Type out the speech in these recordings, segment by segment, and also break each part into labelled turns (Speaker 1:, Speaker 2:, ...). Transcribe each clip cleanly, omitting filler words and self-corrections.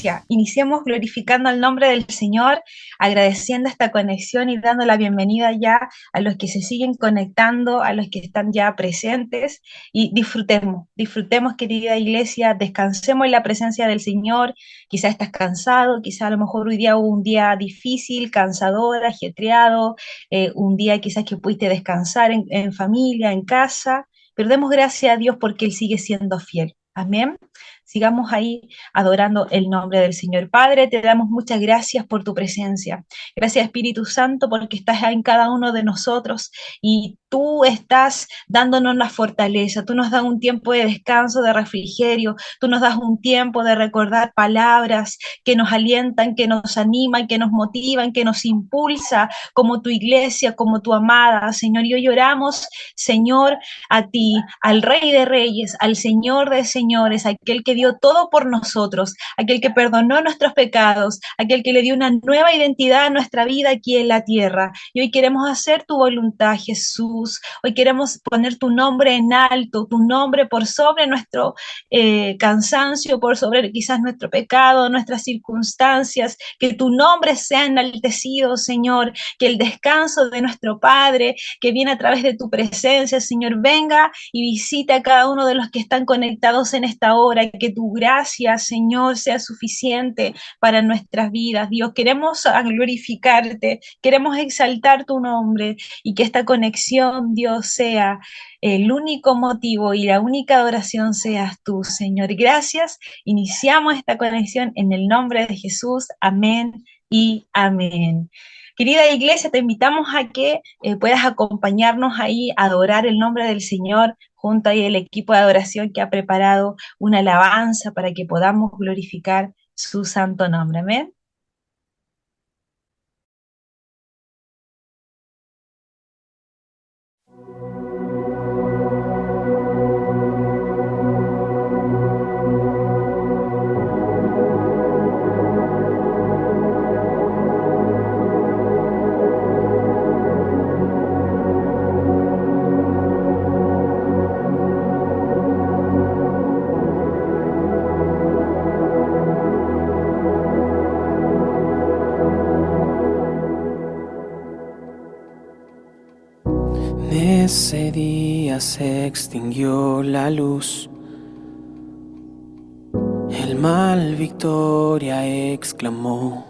Speaker 1: iglesia. Iniciemos glorificando el nombre del Señor, agradeciendo esta conexión y dando la bienvenida ya a los que se siguen conectando, a los que están ya presentes y disfrutemos querida iglesia, descansemos en la presencia del Señor. Quizá estás cansado, quizá a lo mejor hoy día hubo un día difícil, cansador, ajetreado, un día quizás que pudiste descansar en familia, en casa, pero demos gracias a Dios porque Él sigue siendo fiel. Amén. Sigamos ahí adorando el nombre del Señor. Padre, te damos muchas gracias por tu presencia. Gracias Espíritu Santo porque estás en cada uno de nosotros y tú estás dándonos la fortaleza. Tú nos das un tiempo de descanso, de refrigerio. Tú nos das un tiempo de recordar palabras que nos alientan, que nos animan, que nos motivan, que nos impulsa como tu iglesia, como tu amada, Señor. Y hoy oramos, Señor, a ti, al Rey de Reyes, al Señor de Señores, aquel que dio todo por nosotros, aquel que perdonó nuestros pecados, aquel que le dio una nueva identidad a nuestra vida aquí en la tierra. Y hoy queremos hacer tu voluntad, Jesús. Hoy queremos poner tu nombre en alto, tu nombre por sobre nuestro cansancio, por sobre quizás nuestro pecado, nuestras circunstancias, que tu nombre sea enaltecido, Señor, que el descanso de nuestro Padre, que viene a través de tu presencia, Señor, venga y visita a cada uno de los que están conectados en esta hora, que tu gracia, Señor, sea suficiente para nuestras vidas. Dios, queremos glorificarte, queremos exaltar tu nombre y que esta conexión, Dios, sea el único motivo y la única adoración seas tú, Señor. Gracias. Iniciamos esta conexión en el nombre de Jesús. Amén y amén. Querida iglesia, te invitamos a que puedas acompañarnos ahí a adorar el nombre del Señor junto ahí el equipo de adoración que ha preparado una alabanza para que podamos glorificar su santo nombre. Amén.
Speaker 2: Ese día se extinguió la luz, el mal victoria exclamó.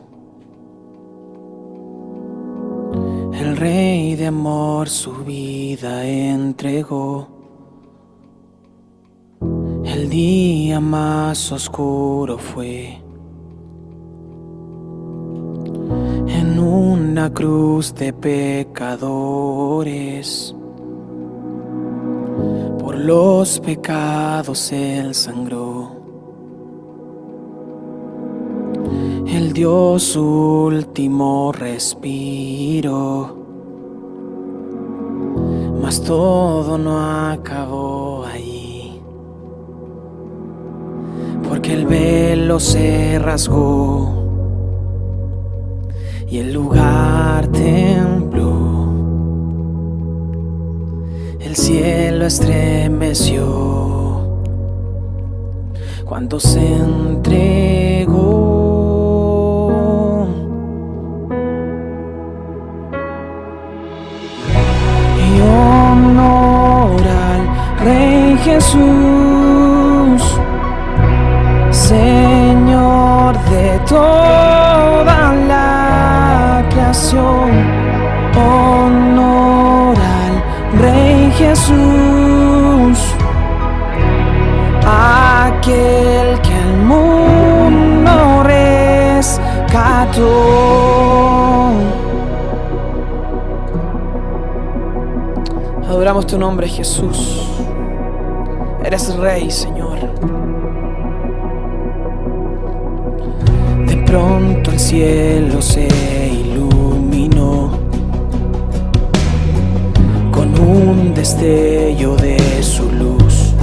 Speaker 2: El Rey de amor su vida entregó. El día más oscuro fue. En una cruz de pecadores, por los pecados Él sangró. Él dio su último respiro, mas todo no acabó ahí, porque el velo se rasgó y el lugar tembló. El cielo estremeció cuando se entregó. Y honor al Rey Jesús, Señor de toda la creación. Honor al Rey Jesús, aquel que al mundo rescató. Adoramos tu nombre, Jesús. Eres Rey, Señor. De pronto el cielo se iluminó con un destello de su luz.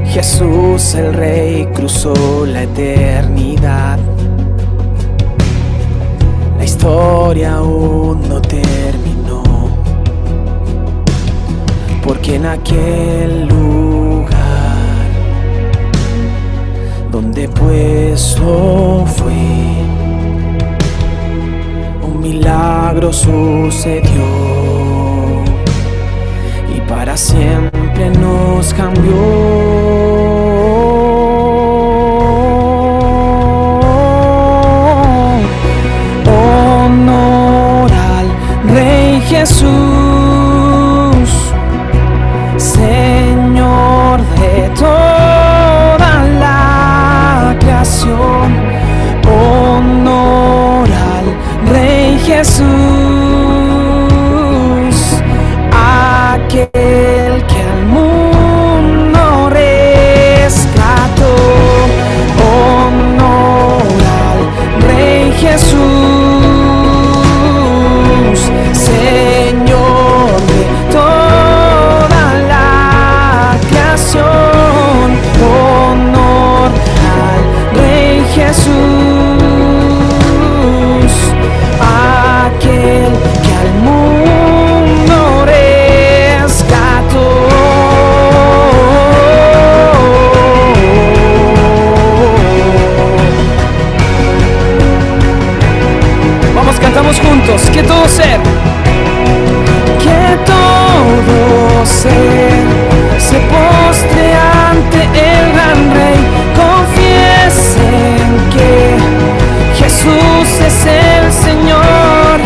Speaker 2: Jesús el Rey cruzó la eternidad. La historia aún no terminó, porque en aquel lugar Depuesto fui, un milagro sucedió y para siempre nos cambió. Honor al Rey Jesús, Señor de toda la creación. Honor al Rey Jesús, aquel que al mundo rescató. Honor al Rey Jesús, Señor de toda la creación. Honor al Rey Jesús, aquel que al mundo rescató. Vamos, cantamos juntos, que todo ser se postre ante el gran Rey. Confiesen que Jesús es el Señor.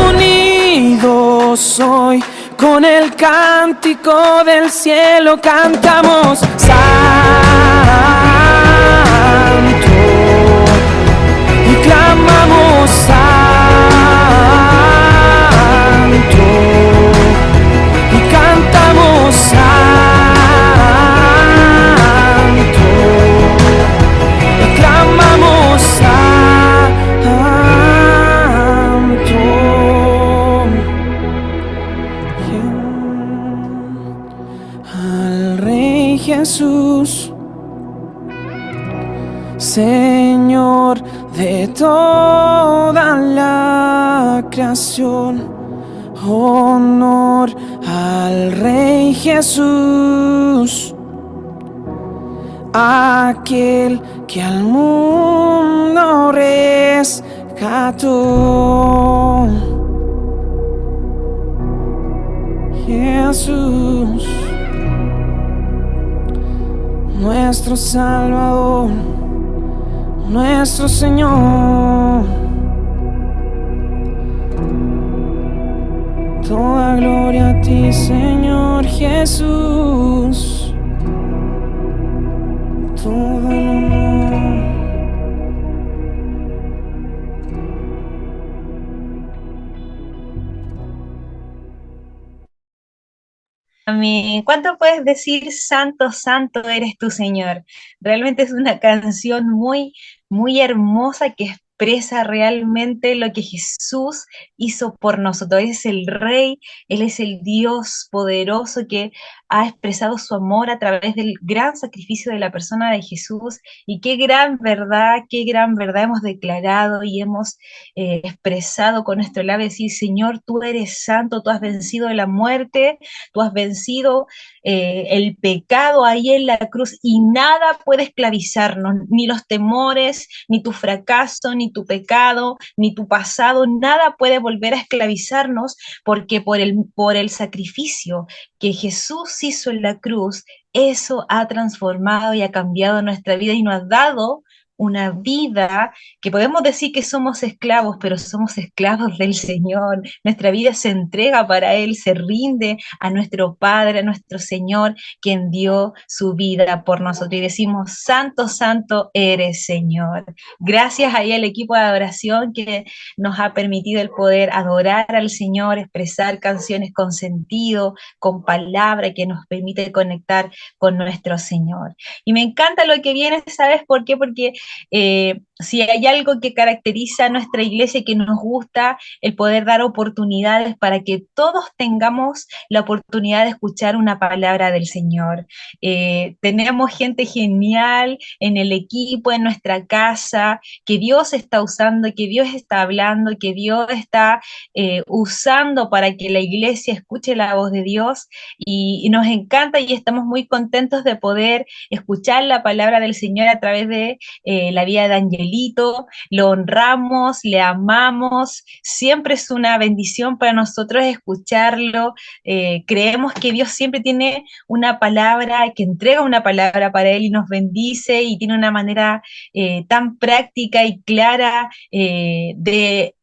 Speaker 2: Unidos hoy con el cántico del cielo cantamos: Santo, y clamamos: Santo, y cantamos: Santo, y clamamos: Santo, al Rey Jesús, Señor de toda la creación. Honor al Rey Jesús, aquel que al mundo rescató. Jesús, nuestro Salvador, nuestro Señor. Toda gloria a ti, Señor Jesús. Todo el honor.
Speaker 1: Amén. ¿Cuánto puedes decir santo, santo eres tú, Señor? Realmente es una canción muy, muy hermosa que expresa realmente lo que Jesús hizo por nosotros. Él es el Rey, Él es el Dios poderoso que ha expresado su amor a través del gran sacrificio de la persona de Jesús. Y qué gran verdad hemos declarado y hemos expresado con nuestro labio, decir: Señor, tú eres santo, tú has vencido la muerte, tú has vencido el pecado ahí en la cruz y nada puede esclavizarnos, ni los temores, ni tu fracaso, ni tu pecado, ni tu pasado, nada puede volver a esclavizarnos, porque por el sacrificio que Jesús hizo en la cruz, eso ha transformado y ha cambiado nuestra vida y nos ha dado una vida que podemos decir que somos esclavos, pero somos esclavos del Señor. Nuestra vida se entrega para Él, se rinde a nuestro Padre, a nuestro Señor, quien dio su vida por nosotros. Y decimos: Santo, santo eres, Señor. Gracias ahí al equipo de adoración que nos ha permitido el poder adorar al Señor, expresar canciones con sentido, con palabra, que nos permite conectar con nuestro Señor. Y me encanta lo que viene, ¿sabes por qué? Porque si hay algo que caracteriza a nuestra iglesia y que nos gusta, el poder dar oportunidades para que todos tengamos la oportunidad de escuchar una palabra del Señor. Tenemos gente genial en el equipo, en nuestra casa, que Dios está usando, que Dios está hablando, que Dios está usando para que la iglesia escuche la voz de Dios y nos encanta y estamos muy contentos de poder escuchar la palabra del Señor a través de la vida de Angelito. Lo honramos, le amamos, siempre es una bendición para nosotros escucharlo. Creemos que Dios siempre tiene una palabra, que entrega una palabra para él y nos bendice y tiene una manera tan práctica y clara de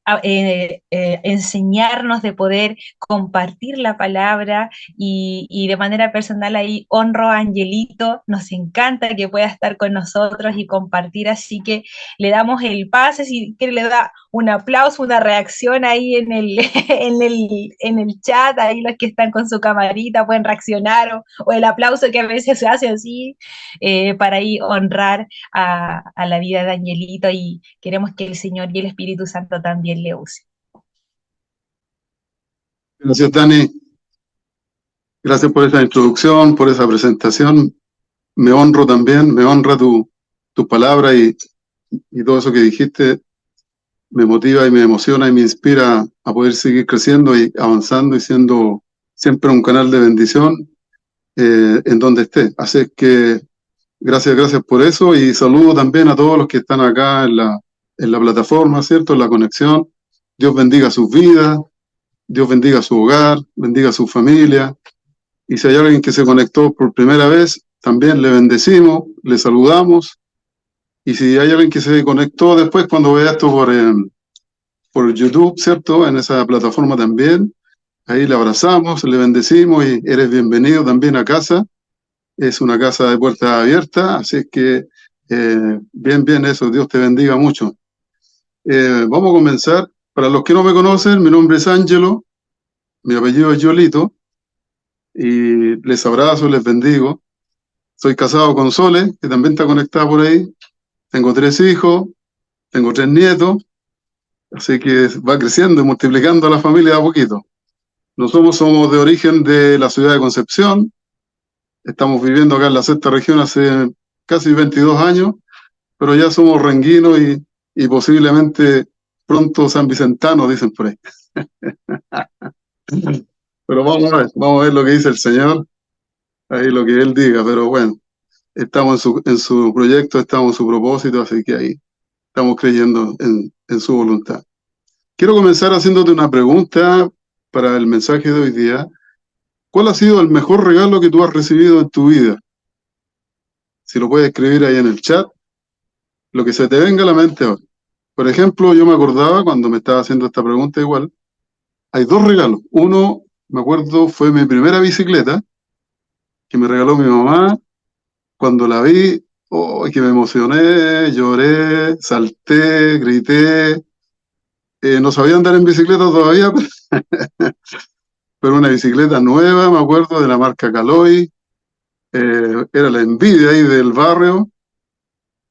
Speaker 1: enseñarnos, de poder compartir la palabra y de manera personal ahí honro a Angelito, nos encanta que pueda estar con nosotros y compartir, así que le damos el pase, si quiere le da un aplauso, una reacción ahí en el, en el chat, ahí los que están con su camarita pueden reaccionar o el aplauso que a veces se hace así para ahí honrar a la vida de Angelito y queremos que el Señor y el Espíritu Santo también le use.
Speaker 3: Gracias, Dani. Gracias por esa introducción, por esa presentación. Me honro también, me honra tu palabra y todo eso que dijiste. Me motiva y me emociona y me inspira a poder seguir creciendo y avanzando y siendo siempre un canal de bendición en donde esté. Así que gracias por eso y saludo también a todos los que están acá en la plataforma, ¿cierto? En la conexión. Dios bendiga sus vidas, Dios bendiga su hogar, bendiga su familia. Y si hay alguien que se conectó por primera vez, también le bendecimos, le saludamos. Y si hay alguien que se conectó después, cuando vea esto por YouTube, ¿cierto? En esa plataforma también, ahí le abrazamos, le bendecimos y eres bienvenido también a casa. Es una casa de puertas abiertas, así que bien eso, Dios te bendiga mucho. Vamos a comenzar. Para los que no me conocen, mi nombre es Ángelo, mi apellido es Yolito, y les abrazo, les bendigo. Soy casado con Sole, que también está conectada por ahí. Tengo 3 hijos, tengo 3 nietos, así que va creciendo y multiplicando a la familia a poquito. Nosotros somos de origen de la ciudad de Concepción, estamos viviendo acá en la 6ª región hace casi 22 años, pero ya somos renguinos y posiblemente pronto sanvicentanos, dicen por ahí. Pero vamos a ver lo que dice el Señor, ahí lo que Él diga, pero bueno, estamos en su proyecto, estamos en su propósito, así que ahí estamos creyendo en su voluntad. Quiero comenzar haciéndote una pregunta para el mensaje de hoy día. ¿Cuál ha sido el mejor regalo que tú has recibido en tu vida? Si lo puedes escribir ahí en el chat, lo que se te venga a la mente ahora. Por ejemplo, yo me acordaba cuando me estaba haciendo esta pregunta igual, hay 2 regalos. Uno, me acuerdo, fue mi primera bicicleta que me regaló mi mamá. Cuando la vi, oh, que me emocioné, lloré, salté, grité. No sabía andar en bicicleta todavía, pero una bicicleta nueva, me acuerdo, de la marca Caloi. Era la envidia ahí del barrio.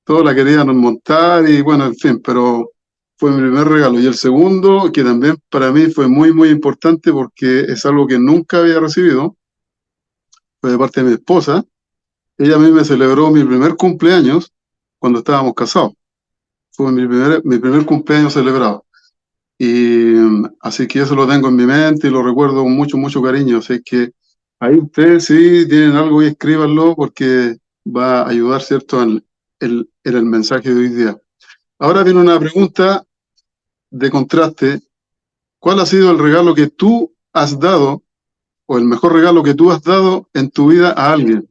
Speaker 3: Todos la querían montar y bueno, en fin, pero fue mi primer regalo. Y el segundo, que también para mí fue muy importante porque es algo que nunca había recibido, fue de parte de mi esposa. Ella a mí me celebró mi primer cumpleaños cuando estábamos casados. Fue mi primer cumpleaños celebrado. Y así que eso lo tengo en mi mente y lo recuerdo con mucho cariño. Así que ahí ustedes sí tienen algo y escríbanlo porque va a ayudar, ¿cierto?, en el mensaje de hoy día. Ahora viene una pregunta de contraste. ¿Cuál ha sido el regalo que tú has dado o el mejor regalo que tú has dado en tu vida a alguien?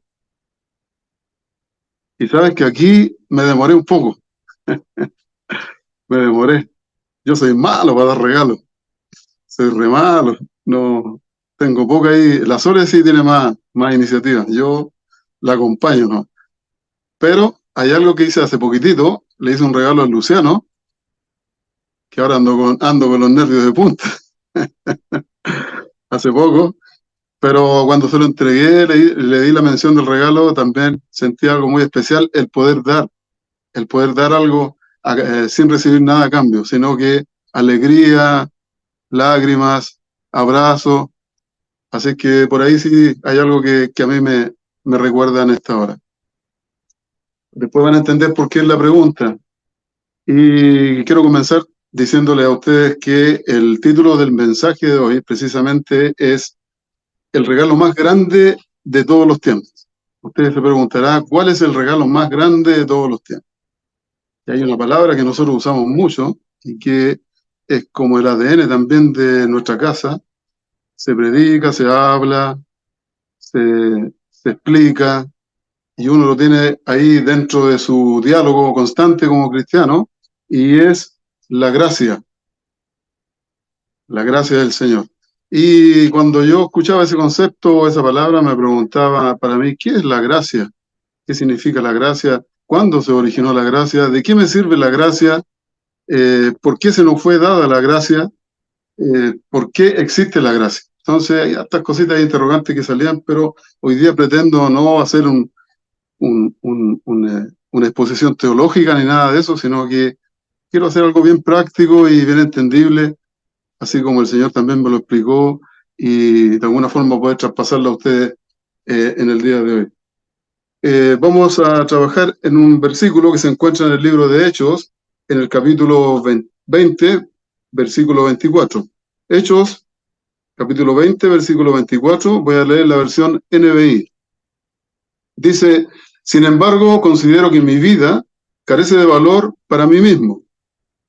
Speaker 3: Y sabes que aquí me demoré un poco. Me demoré. Yo soy malo para dar regalos. Soy re malo. No, tengo poca ahí. La Sole sí tiene más iniciativa. Yo la acompaño, ¿no? Pero hay algo que hice hace poquitito. Le hice un regalo a Luciano, que ahora ando con los nervios de punta. Hace poco. Pero cuando se lo entregué, le di la mención del regalo, también sentí algo muy especial, el poder dar. el poder dar algo sin recibir nada a cambio, sino que alegría, lágrimas, abrazos. Así que por ahí sí hay algo que a mí me recuerda en esta hora. Después van a entender por qué es la pregunta. Y quiero comenzar diciéndole a ustedes que el título del mensaje de hoy precisamente es el regalo más grande de todos los tiempos. Ustedes se preguntarán, ¿cuál es el regalo más grande de todos los tiempos? Y hay una palabra que nosotros usamos mucho y que es como el ADN también de nuestra casa. Se predica, se habla, se explica, y uno lo tiene ahí dentro de su diálogo constante como cristiano, y es la gracia del Señor. Y cuando yo escuchaba ese concepto o esa palabra, me preguntaba para mí, ¿qué es la gracia? ¿Qué significa la gracia? ¿Cuándo se originó la gracia? ¿De qué me sirve la gracia? ¿Por qué se nos fue dada la gracia? ¿Por qué existe la gracia? Entonces, hay estas cositas interrogantes que salían, pero hoy día pretendo no hacer una exposición teológica ni nada de eso, sino que quiero hacer algo bien práctico y bien entendible, así como el Señor también me lo explicó, y de alguna forma poder traspasarlo a ustedes en el día de hoy. Vamos a trabajar en un versículo que se encuentra en el libro de Hechos, en el capítulo 20, versículo 24. Hechos, capítulo 20, versículo 24, voy a leer la versión NBI. Dice: sin embargo, considero que mi vida carece de valor para mí mismo,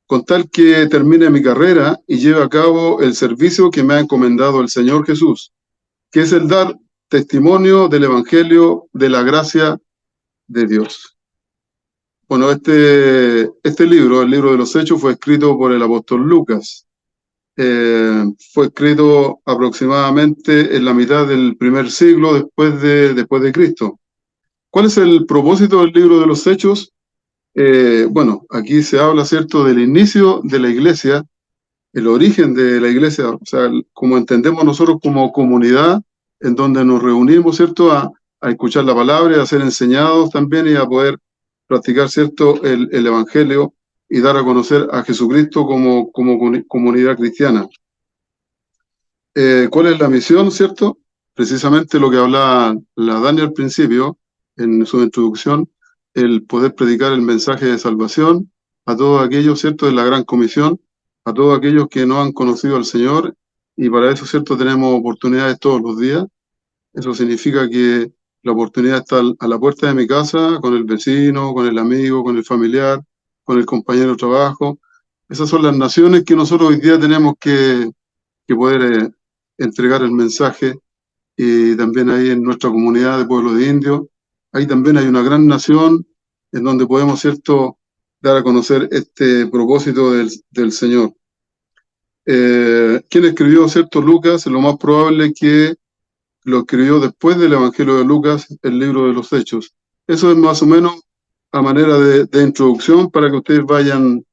Speaker 3: con tal que termine mi carrera y lleve a cabo el servicio que me ha encomendado el Señor Jesús, que es el dar testimonio del Evangelio de la gracia de Dios. Bueno, este libro, el libro de los Hechos, fue escrito por el apóstol Lucas. Fue escrito aproximadamente en la mitad del primer siglo después de Cristo. ¿Cuál es el propósito del libro de los Hechos? Bueno, aquí se habla, ¿cierto?, del inicio de la iglesia, el origen de la iglesia, o sea, como entendemos nosotros como comunidad, en donde nos reunimos, ¿cierto?, a escuchar la palabra y a ser enseñados también y a poder practicar, ¿cierto?, el Evangelio y dar a conocer a Jesucristo como comunidad cristiana. ¿Cuál es la misión, cierto? Precisamente lo que hablaba la Dani al principio, en su introducción, el poder predicar el mensaje de salvación a todos aquellos, ¿cierto?, de la gran comisión, a todos aquellos que no han conocido al Señor, y para eso, ¿cierto?, tenemos oportunidades todos los días. Eso significa que la oportunidad está a la puerta de mi casa, con el vecino, con el amigo, con el familiar, con el compañero de trabajo. Esas son las naciones que nosotros hoy día tenemos que poder entregar el mensaje, y también ahí en nuestra comunidad de pueblo de indios. Ahí también hay una gran nación en donde podemos, ¿cierto?, dar a conocer este propósito del Señor. ¿Quién escribió, cierto, Lucas? Lo más probable es que lo escribió después del Evangelio de Lucas, el libro de los Hechos. Eso es más o menos a manera de introducción para que ustedes vayan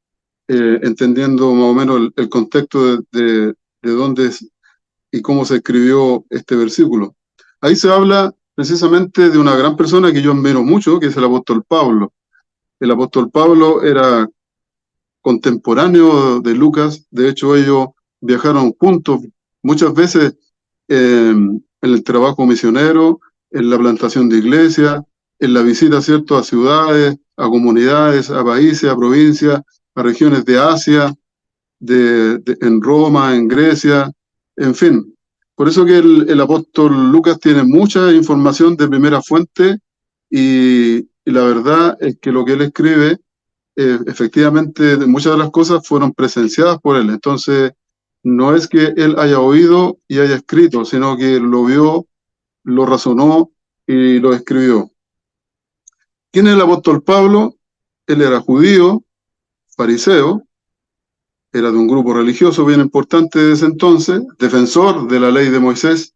Speaker 3: entendiendo más o menos el contexto de dónde es y cómo se escribió este versículo. Ahí se habla precisamente de una gran persona que yo admiro mucho, que es el apóstol Pablo. El apóstol Pablo era contemporáneo de Lucas. De hecho, ellos viajaron juntos muchas veces en el trabajo misionero, en la plantación de iglesias, en la visita, ¿cierto?, a ciudades, a comunidades, a países, a provincias, a regiones de Asia, en Roma, en Grecia, en fin. Por eso que el apóstol Lucas tiene mucha información de primera fuente, y la verdad es que lo que él escribe, efectivamente, muchas de las cosas fueron presenciadas por él. Entonces, no es que él haya oído y haya escrito, sino que lo vio, lo razonó y lo escribió. ¿Quién es el apóstol Pablo? Él era judío, fariseo, era de un grupo religioso bien importante de ese entonces, defensor de la ley de Moisés,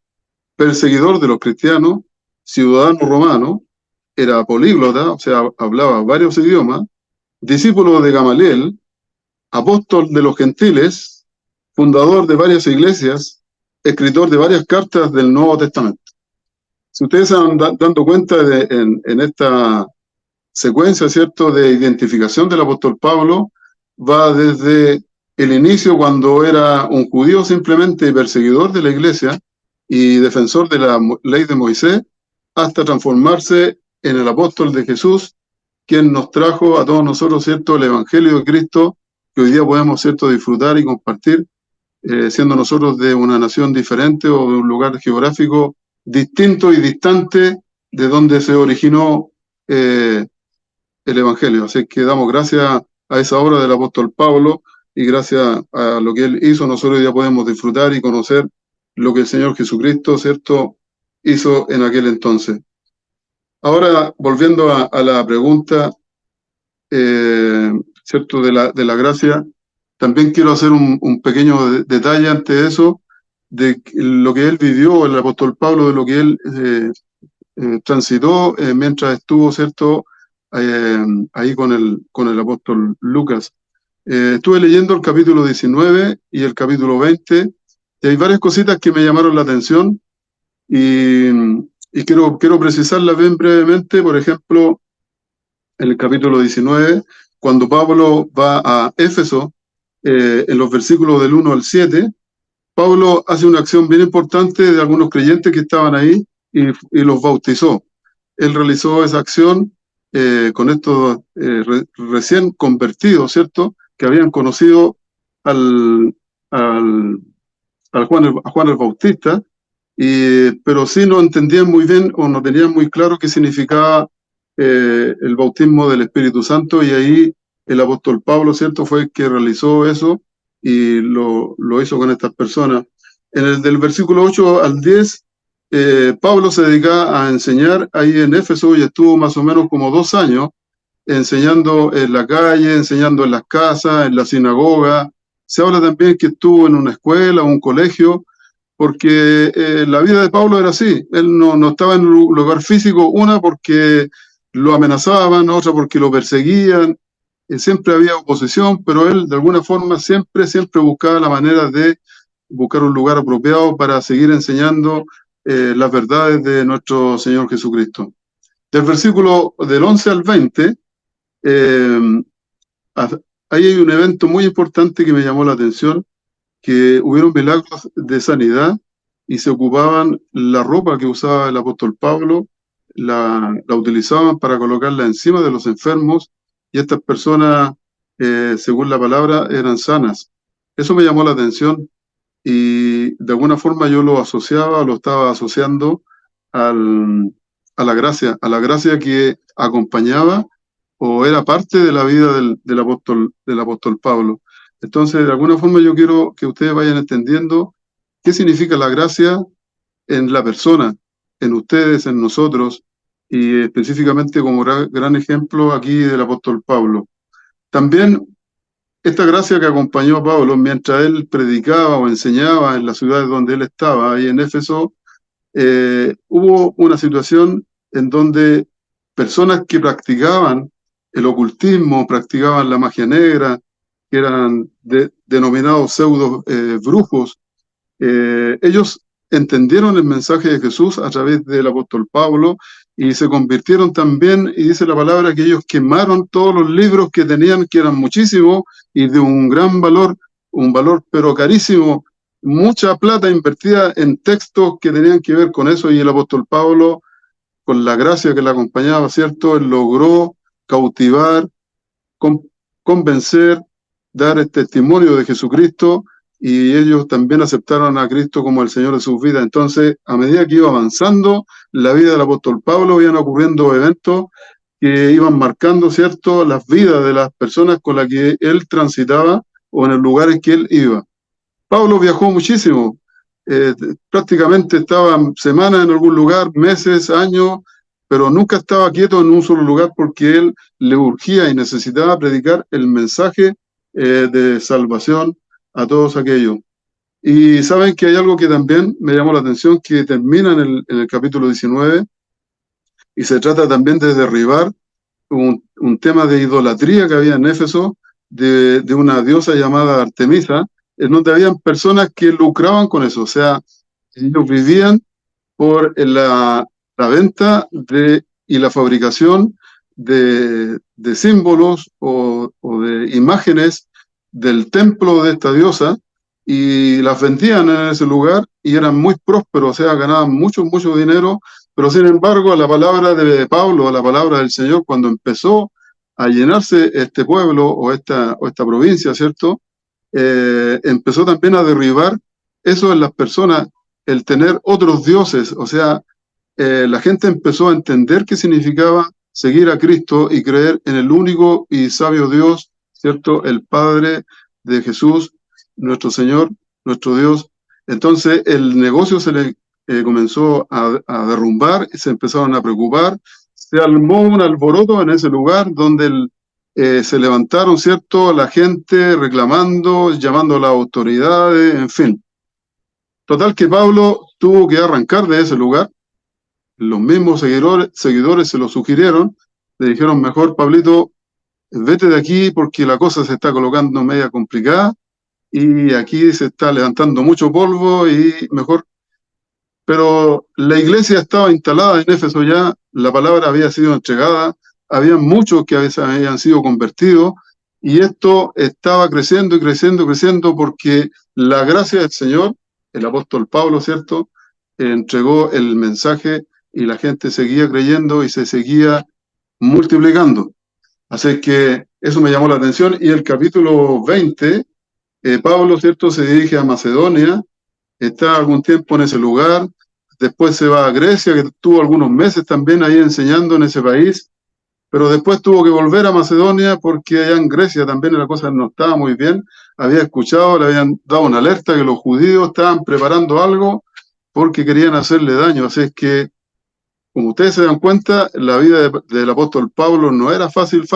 Speaker 3: perseguidor de los cristianos, ciudadano romano, era políglota, o sea, hablaba varios idiomas, discípulo de Gamaliel, apóstol de los gentiles, fundador de varias iglesias, escritor de varias cartas del Nuevo Testamento. Si ustedes se van dando cuenta en esta secuencia, ¿cierto?, de identificación del apóstol Pablo va desde el inicio, cuando era un judío simplemente perseguidor de la iglesia y defensor de la ley de Moisés, hasta transformarse en el apóstol de Jesús, quien nos trajo a todos nosotros, ¿cierto?, el Evangelio de Cristo, que hoy día podemos, ¿cierto?, disfrutar y compartir, siendo nosotros de una nación diferente o de un lugar geográfico distinto y distante de donde se originó el Evangelio. Así que damos gracias a esa obra del apóstol Pablo, y gracias a lo que él hizo, nosotros ya podemos disfrutar y conocer lo que el Señor Jesucristo, ¿cierto?, hizo en aquel entonces. Ahora, volviendo a la pregunta, ¿cierto?, de la gracia, también quiero hacer un pequeño detalle ante eso, de lo que él vivió, el apóstol Pablo, de lo que él transitó mientras estuvo, ¿cierto?, ahí con el apóstol Lucas. Estuve leyendo el capítulo 19 y el capítulo 20, y hay varias cositas que me llamaron la atención, y quiero precisarlas bien brevemente. Por ejemplo, en el capítulo 19, cuando Pablo va a Éfeso, en los versículos del 1 al 7, Pablo hace una acción bien importante de algunos creyentes que estaban ahí, y los bautizó. Él realizó esa acción con estos recién convertidos, ¿cierto?, que habían conocido a Juan el Bautista, pero sí no entendían muy bien o no tenían muy claro qué significaba el bautismo del Espíritu Santo, y ahí el apóstol Pablo, ¿cierto?, fue el que realizó eso y lo hizo con estas personas. En el del versículo 8 al 10, Pablo se dedicaba a enseñar ahí en Éfeso, y estuvo más o menos como 2 años enseñando en la calle, enseñando en las casas, en la sinagoga. Se habla también que estuvo en una escuela o un colegio, porque la vida de Pablo era así. Él no estaba en un lugar físico, una porque lo amenazaban, otra porque lo perseguían, siempre había oposición, pero él de alguna forma siempre buscaba la manera de buscar un lugar apropiado para seguir enseñando las verdades de nuestro Señor Jesucristo. Del versículo del 11 al 20, ahí hay un evento muy importante que me llamó la atención, que hubieron milagros de sanidad, y se ocupaban la ropa que usaba el apóstol Pablo, la utilizaban para colocarla encima de los enfermos, y estas personas, según la palabra, eran sanas. Eso me llamó la atención, y de alguna forma yo lo estaba asociando a la gracia que acompañaba o era parte de la vida del apóstol Pablo. Entonces, de alguna forma yo quiero que ustedes vayan entendiendo qué significa la gracia en la persona, en ustedes, en nosotros, y específicamente como gran ejemplo aquí del apóstol Pablo. También esta gracia que acompañó a Pablo mientras él predicaba o enseñaba en las ciudades donde él estaba, ahí en Éfeso, hubo una situación en donde personas que practicaban el ocultismo, practicaban la magia negra, que eran denominados pseudo brujos, ellos entendieron el mensaje de Jesús a través del apóstol Pablo, y se convirtieron también, y dice la palabra que ellos quemaron todos los libros que tenían, que eran muchísimos y de un gran valor, un valor pero carísimo, mucha plata invertida en textos que tenían que ver con eso, y el apóstol Pablo, con la gracia que le acompañaba, ¿cierto?, él logró cautivar, convencer, dar el testimonio de Jesucristo, y ellos también aceptaron a Cristo como el Señor de sus vidas. Entonces, a medida que iba avanzando la vida del apóstol Pablo, iban ocurriendo eventos que iban marcando, ¿cierto?, las vidas de las personas con las que él transitaba o en los lugares que él iba. Pablo viajó muchísimo, prácticamente estaba semanas en algún lugar, meses, años, pero nunca estaba quieto en un solo lugar, porque él le urgía y necesitaba predicar el mensaje de salvación a todos aquellos. Y saben que hay algo que también me llamó la atención, que termina en el capítulo 19, y se trata también de derribar un tema de idolatría que había en Éfeso, de una diosa llamada Artemisa, en donde habían personas que lucraban con eso. O sea, ellos vivían por la venta y la fabricación de símbolos o de imágenes del templo de esta diosa y las vendían en ese lugar y eran muy prósperos, o sea, ganaban mucho, mucho dinero, pero sin embargo la palabra de Pablo, la palabra del Señor, cuando empezó a llenarse este pueblo o esta provincia, ¿cierto? Empezó también a derribar eso en las personas, el tener otros dioses, o sea, la gente empezó a entender qué significaba seguir a Cristo y creer en el único y sabio Dios, ¿cierto? El Padre de Jesús, nuestro Señor, nuestro Dios. Entonces el negocio se le comenzó a derrumbar, se empezaron a preocupar, se armó un alboroto en ese lugar donde se levantaron, ¿cierto?, la gente reclamando, llamando a las autoridades, en fin. Total que Pablo tuvo que arrancar de ese lugar. Los mismos seguidores se lo sugirieron, le dijeron, mejor Pablito, vete de aquí porque la cosa se está colocando media complicada y aquí se está levantando mucho polvo y mejor. Pero la iglesia estaba instalada en Éfeso ya, la palabra había sido entregada, había muchos que habían sido convertidos y esto estaba creciendo y creciendo y creciendo porque la gracia del Señor, el apóstol Pablo, ¿cierto?, entregó el mensaje y la gente seguía creyendo y se seguía multiplicando. Así que eso me llamó la atención. Y el capítulo 20, Pablo, ¿cierto?, se dirige a Macedonia, está algún tiempo en ese lugar, después se va a Grecia, que estuvo algunos meses también ahí enseñando en ese país, pero después tuvo que volver a Macedonia porque allá en Grecia también la cosa no estaba muy bien. Había escuchado, le habían dado una alerta que los judíos estaban preparando algo porque querían hacerle daño. Así es que, como ustedes se dan cuenta, la vida del apóstol Pablo no era fácil,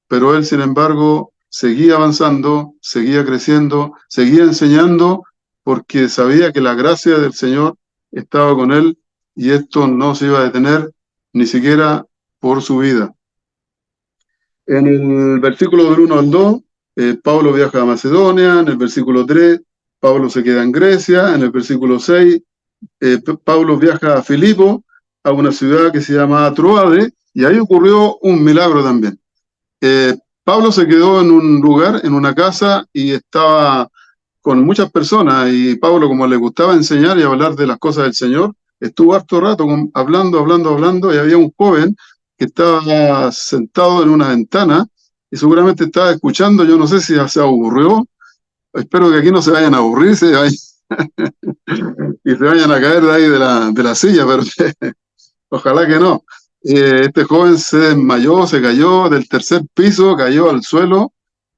Speaker 3: pero él, sin embargo, seguía avanzando, seguía creciendo, seguía enseñando, porque sabía que la gracia del Señor estaba con él y esto no se iba a detener ni siquiera por su vida. En el versículo del 1 al 2, Pablo viaja a Macedonia. En el versículo 3, Pablo se queda en Grecia. En el versículo 6, Pablo viaja a Filipo, a una ciudad que se llama Troade, y ahí ocurrió un milagro también. Pablo se quedó en un lugar, en una casa, y estaba con muchas personas, y Pablo, como le gustaba enseñar y hablar de las cosas del Señor, estuvo harto rato hablando, y había un joven que estaba sentado en una ventana, y seguramente estaba escuchando. Yo no sé si se aburrió, espero que aquí no se vayan a aburrirse y se vayan a caer de ahí de la silla, pero ojalá que no. Este joven se desmayó, se cayó del tercer piso, cayó al suelo,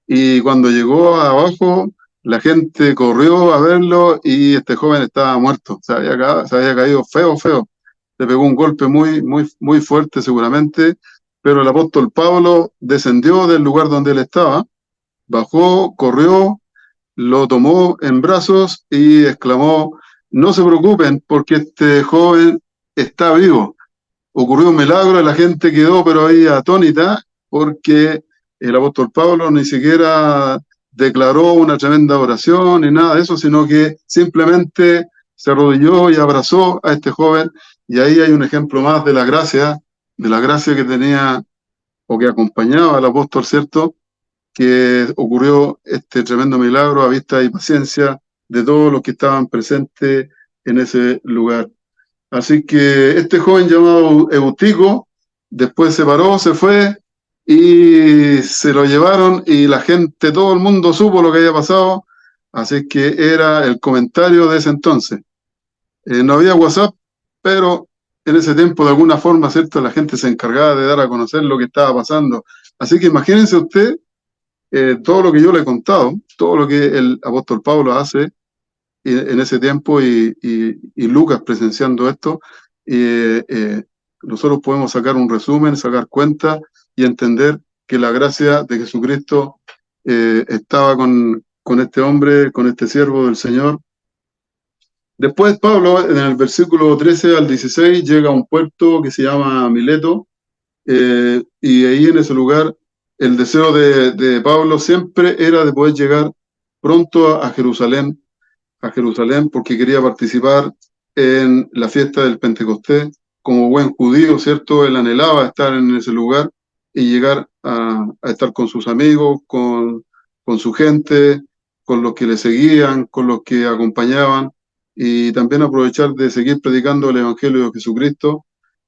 Speaker 3: y cuando llegó abajo, la gente corrió a verlo y este joven estaba muerto. Se había caído feo. Le pegó un golpe muy fuerte seguramente, pero el apóstol Pablo descendió del lugar donde él estaba, bajó, corrió, lo tomó en brazos y exclamó, no se preocupen porque este joven está vivo. Ocurrió un milagro, la gente quedó pero ahí atónita porque el apóstol Pablo ni siquiera declaró una tremenda oración ni nada de eso, sino que simplemente se arrodilló y abrazó a este joven, y ahí hay un ejemplo más de la gracia que tenía o que acompañaba al apóstol, ¿cierto?, que ocurrió este tremendo milagro a vista y paciencia de todos los que estaban presentes en ese lugar. Así que este joven llamado Eutico después se paró, se fue y se lo llevaron y la gente, todo el mundo supo lo que había pasado. Así que era el comentario de ese entonces. No había WhatsApp, pero en ese tiempo de alguna forma, ¿cierto?, la gente se encargaba de dar a conocer lo que estaba pasando. Así que imagínense usted todo lo que yo le he contado, todo lo que el apóstol Pablo hace en ese tiempo y Lucas presenciando esto, nosotros podemos sacar un resumen, sacar cuenta y entender que la gracia de Jesucristo estaba con este hombre, con este siervo del Señor. Después Pablo, en el versículo 13 al 16, llega a un puerto que se llama Mileto, y ahí en ese lugar el deseo de Pablo siempre era de poder llegar pronto a Jerusalén, porque quería participar en la fiesta del Pentecostés. Como buen judío, ¿cierto?, él anhelaba estar en ese lugar, y llegar a estar con sus amigos, con su gente, con los que le seguían, con los que acompañaban, y también aprovechar de seguir predicando el Evangelio de Jesucristo.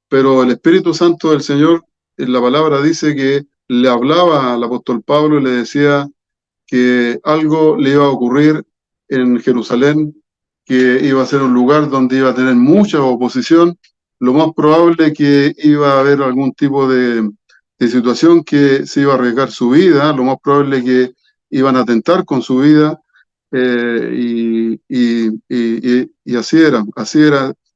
Speaker 3: Pero el Espíritu Santo del Señor, en la palabra dice que le hablaba al apóstol Pablo y le decía que algo le iba a ocurrir en Jerusalén, que iba a ser un lugar donde iba a tener mucha oposición. Lo más probable que iba a haber algún tipo de situación que se iba a arriesgar su vida, lo más probable que iban a atentar con su vida, y así era.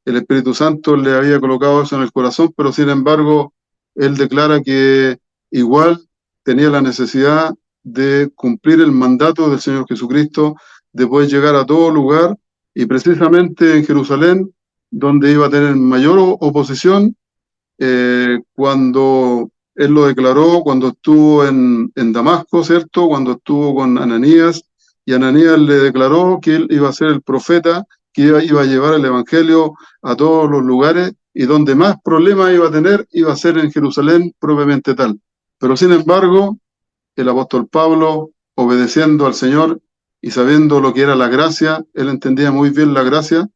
Speaker 3: El Espíritu Santo le había colocado eso en el corazón, pero sin embargo, él declara que igual tenía la necesidad de cumplir el mandato del Señor Jesucristo, de poder llegar a todo lugar, y precisamente en Jerusalén, donde iba a tener mayor oposición, cuando él lo declaró, cuando estuvo en Damasco, ¿cierto? Cuando estuvo con Ananías, y Ananías le declaró que él iba a ser el profeta, que iba a llevar el Evangelio a todos los lugares, y donde más problemas iba a tener, iba a ser en Jerusalén propiamente tal. Pero sin embargo, el apóstol Pablo, obedeciendo al Señor y sabiendo lo que era la gracia, él entendía muy bien la gracia,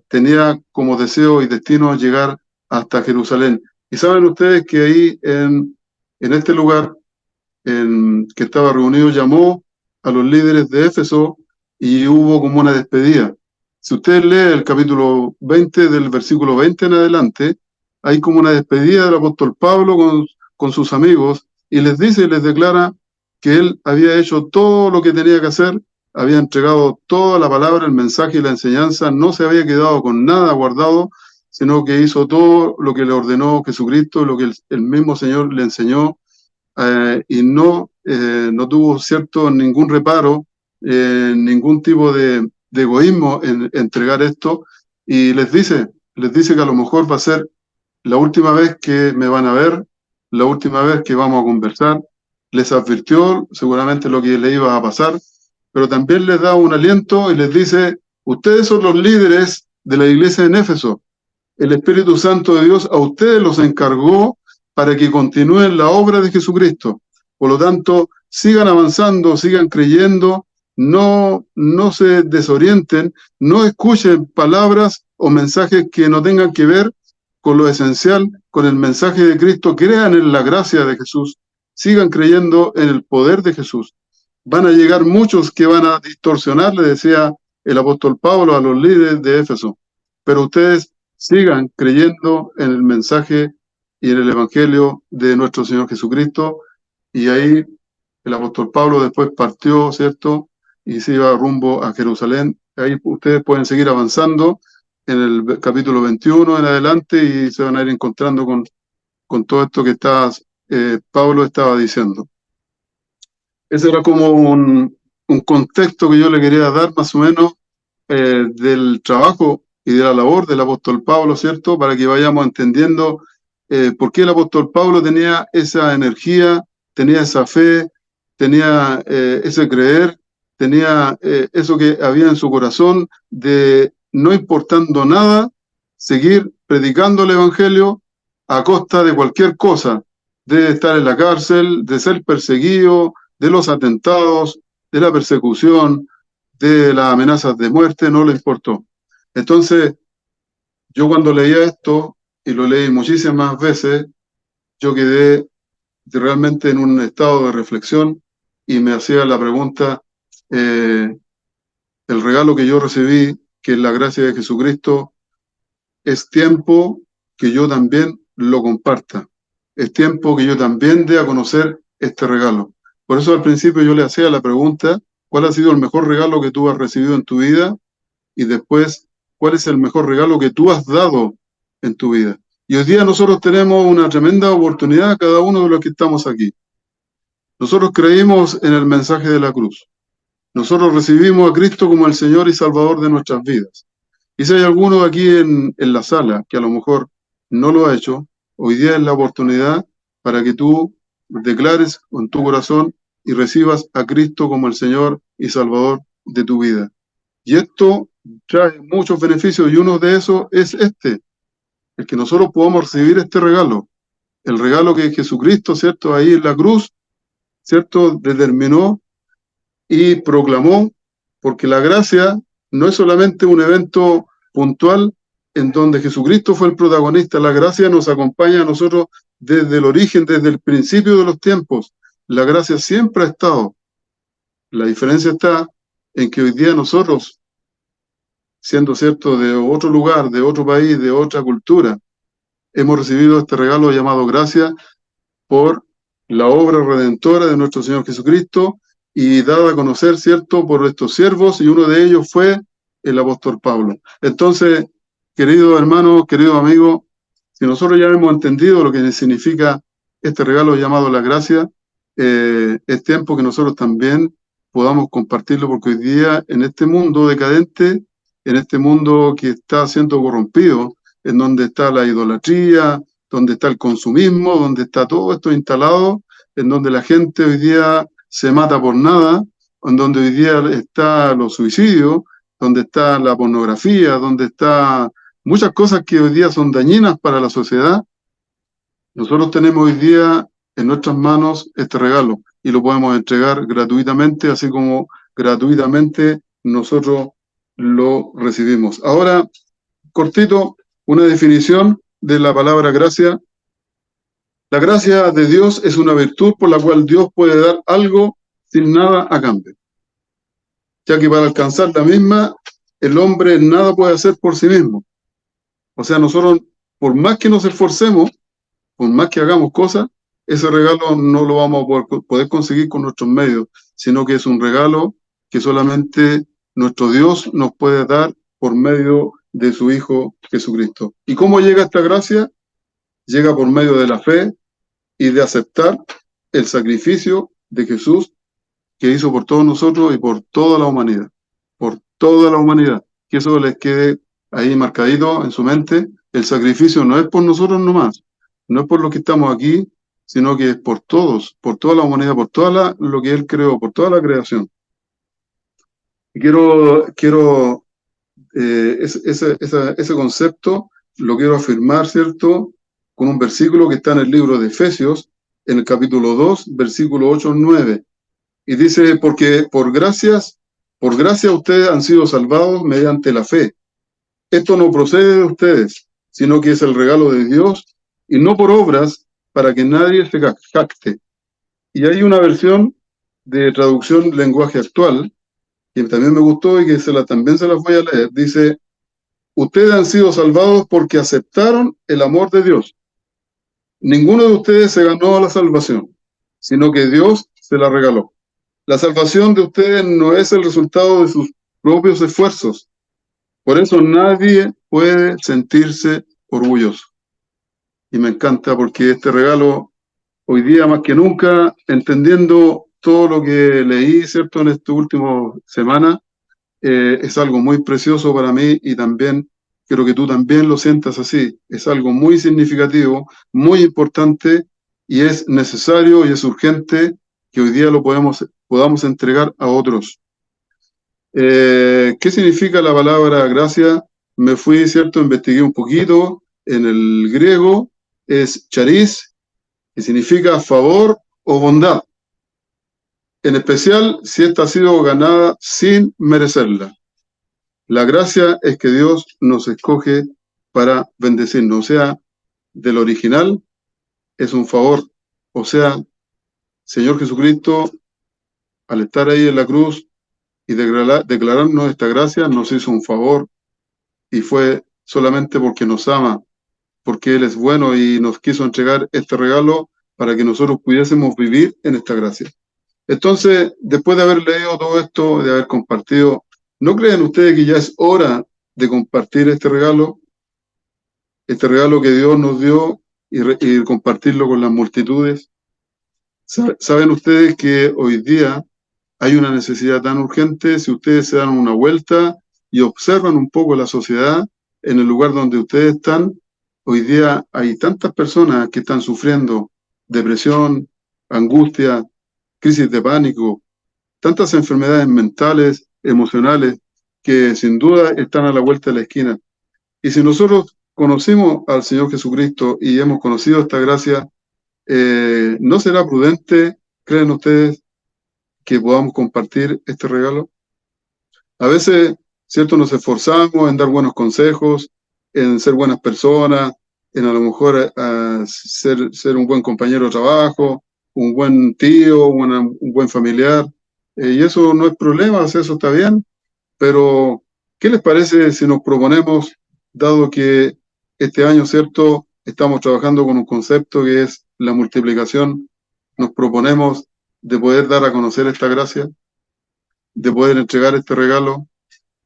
Speaker 3: tenía como deseo y destino llegar hasta Jerusalén. Y saben ustedes que ahí en este lugar que estaba reunido, llamó a los líderes de Éfeso y hubo como una despedida. Si usted lee el capítulo 20, del versículo 20 en adelante, hay como una despedida del apóstol Pablo con sus amigos, y les dice y les declara que él había hecho todo lo que tenía que hacer, había entregado toda la palabra, el mensaje y la enseñanza, no se había quedado con nada guardado, sino que hizo todo lo que le ordenó Jesucristo, lo que el mismo Señor le enseñó, y no tuvo cierto ningún reparo, ningún tipo de egoísmo en entregar esto, y les dice que a lo mejor va a ser la última vez que me van a ver, la última vez que vamos a conversar. Les advirtió seguramente lo que le iba a pasar, pero también les da un aliento y les dice: ustedes son los líderes de la iglesia en Éfeso. El Espíritu Santo de Dios a ustedes los encargó para que continúen la obra de Jesucristo. Por lo tanto, sigan avanzando, sigan creyendo, no se desorienten, no escuchen palabras o mensajes que no tengan que ver con lo esencial, con el mensaje de Cristo. Crean en la gracia de Jesús, sigan creyendo en el poder de Jesús. Van a llegar muchos que van a distorsionar, le decía el apóstol Pablo a los líderes de Éfeso, pero ustedes sigan creyendo en el mensaje y en el Evangelio de nuestro Señor Jesucristo. Y ahí el apóstol Pablo después partió, ¿cierto? Y se iba rumbo a Jerusalén. Ahí ustedes pueden seguir avanzando en el capítulo 21 en adelante y se van a ir encontrando con todo esto que Pablo estaba diciendo. Ese era como un contexto que yo le quería dar más o menos, del trabajo y de la labor del apóstol Pablo, ¿cierto? Para que vayamos entendiendo por qué el apóstol Pablo tenía esa energía, tenía esa fe, tenía ese creer, tenía eso que había en su corazón de, no importando nada, seguir predicando el Evangelio a costa de cualquier cosa, de estar en la cárcel, de ser perseguido, de los atentados, de la persecución, de las amenazas de muerte, no le importó. Entonces, yo cuando leía esto, y lo leí muchísimas veces, yo quedé realmente en un estado de reflexión y me hacía la pregunta, el regalo que yo recibí, que es la gracia de Jesucristo, es tiempo que yo también lo comparta. Es tiempo que yo también dé a conocer este regalo. Por eso al principio yo le hacía la pregunta: ¿cuál ha sido el mejor regalo que tú has recibido en tu vida? Y después, ¿cuál es el mejor regalo que tú has dado en tu vida? Y hoy día nosotros tenemos una tremenda oportunidad, cada uno de los que estamos aquí. Nosotros creímos en el mensaje de la cruz. Nosotros recibimos a Cristo como el Señor y Salvador de nuestras vidas. Y si hay alguno aquí en la sala que a lo mejor no lo ha hecho, hoy día es la oportunidad para que tú declares con tu corazón y recibas a Cristo como el Señor y Salvador de tu vida. Y esto trae muchos beneficios, y uno de esos es el que nosotros podamos recibir este regalo. El regalo que Jesucristo, ¿cierto? Ahí en la cruz, ¿cierto? Determinó y proclamó, porque la gracia no es solamente un evento puntual en donde Jesucristo fue el protagonista. La gracia nos acompaña a nosotros desde el origen, desde el principio de los tiempos. La gracia siempre ha estado. La diferencia está en que hoy día nosotros, siendo cierto de otro lugar, de otro país, de otra cultura, hemos recibido este regalo llamado gracia por la obra redentora de nuestro Señor Jesucristo y dada a conocer, cierto, por estos siervos, y uno de ellos fue el apóstol Pablo. Entonces, querido hermano, querido amigo, si nosotros ya hemos entendido lo que significa este regalo llamado la gracia, es tiempo que nosotros también podamos compartirlo, porque hoy día en este mundo decadente, en este mundo que está siendo corrompido, en donde está la idolatría, donde está el consumismo, donde está todo esto instalado, en donde la gente hoy día se mata por nada, en donde hoy día está los suicidios, donde está la pornografía, donde está muchas cosas que hoy día son dañinas para la sociedad. Nosotros tenemos hoy día en nuestras manos este regalo y lo podemos entregar gratuitamente, así como gratuitamente nosotros lo recibimos. Ahora, cortito, una definición de la palabra gracia. La gracia de Dios es una virtud por la cual Dios puede dar algo sin nada a cambio, ya que para alcanzar la misma, el hombre nada puede hacer por sí mismo. O sea, nosotros, por más que nos esforcemos, por más que hagamos cosas, ese regalo no lo vamos a poder conseguir con nuestros medios, sino que es un regalo que solamente nuestro Dios nos puede dar por medio de su Hijo Jesucristo. ¿Y cómo llega esta gracia? Llega por medio de la fe y de aceptar el sacrificio de Jesús que hizo por todos nosotros y por toda la humanidad. Por toda la humanidad. Que eso les quede ahí marcadito en su mente. El sacrificio no es por nosotros nomás, no es por los que estamos aquí, sino que es por todos, por toda la humanidad, por toda lo que Él creó, por toda la creación. Y quiero ese concepto lo quiero afirmar, ¿cierto?, con un versículo que está en el libro de Efesios, en el capítulo 2, versículo 8 al 9. Y dice, porque por gracia ustedes han sido salvados mediante la fe. Esto no procede de ustedes, sino que es el regalo de Dios, y no por obras, para que nadie se jacte. Y hay una versión de traducción lenguaje actual, que también me gustó y que también se las voy a leer. Dice, ustedes han sido salvados porque aceptaron el amor de Dios. Ninguno de ustedes se ganó la salvación, sino que Dios se la regaló. La salvación de ustedes no es el resultado de sus propios esfuerzos. Por eso nadie puede sentirse orgulloso. Y me encanta porque este regalo, hoy día más que nunca, entendiendo todo lo que leí, ¿cierto?, en esta última semana, es algo muy precioso para mí y también quiero que tú también lo sientas así. Es algo muy significativo, muy importante y es necesario y es urgente que hoy día lo podamos entregar a otros. ¿Qué significa la palabra gracia? Me fui, ¿cierto? Investigué un poquito. En el griego es charis, que significa favor o bondad. En especial si esta ha sido ganada sin merecerla. La gracia es que Dios nos escoge para bendecirnos. O sea, del original es un favor. O sea, Señor Jesucristo, al estar ahí en la cruz y declararnos esta gracia, nos hizo un favor y fue solamente porque nos ama, porque Él es bueno y nos quiso entregar este regalo para que nosotros pudiésemos vivir en esta gracia. Entonces, después de haber leído todo esto, de haber compartido, ¿no creen ustedes que ya es hora de compartir este regalo que Dios nos dio y compartirlo con las multitudes? ¿Saben ustedes que hoy día hay una necesidad tan urgente? Si ustedes se dan una vuelta y observan un poco la sociedad en el lugar donde ustedes están, hoy día hay tantas personas que están sufriendo depresión, angustia, crisis de pánico, tantas enfermedades mentales, emocionales, que sin duda están a la vuelta de la esquina. Y si nosotros conocimos al Señor Jesucristo y hemos conocido esta gracia, ¿no será prudente, creen ustedes, que podamos compartir este regalo? A veces, ¿cierto? Nos esforzamos en dar buenos consejos, en ser buenas personas, en a lo mejor ser un buen compañero de trabajo, un buen tío, un buen familiar, y eso no es problema, o sea, eso está bien, pero ¿qué les parece si nos proponemos, dado que este año, ¿cierto? Estamos trabajando con un concepto que es la multiplicación, nos proponemos de poder dar a conocer esta gracia, de poder entregar este regalo?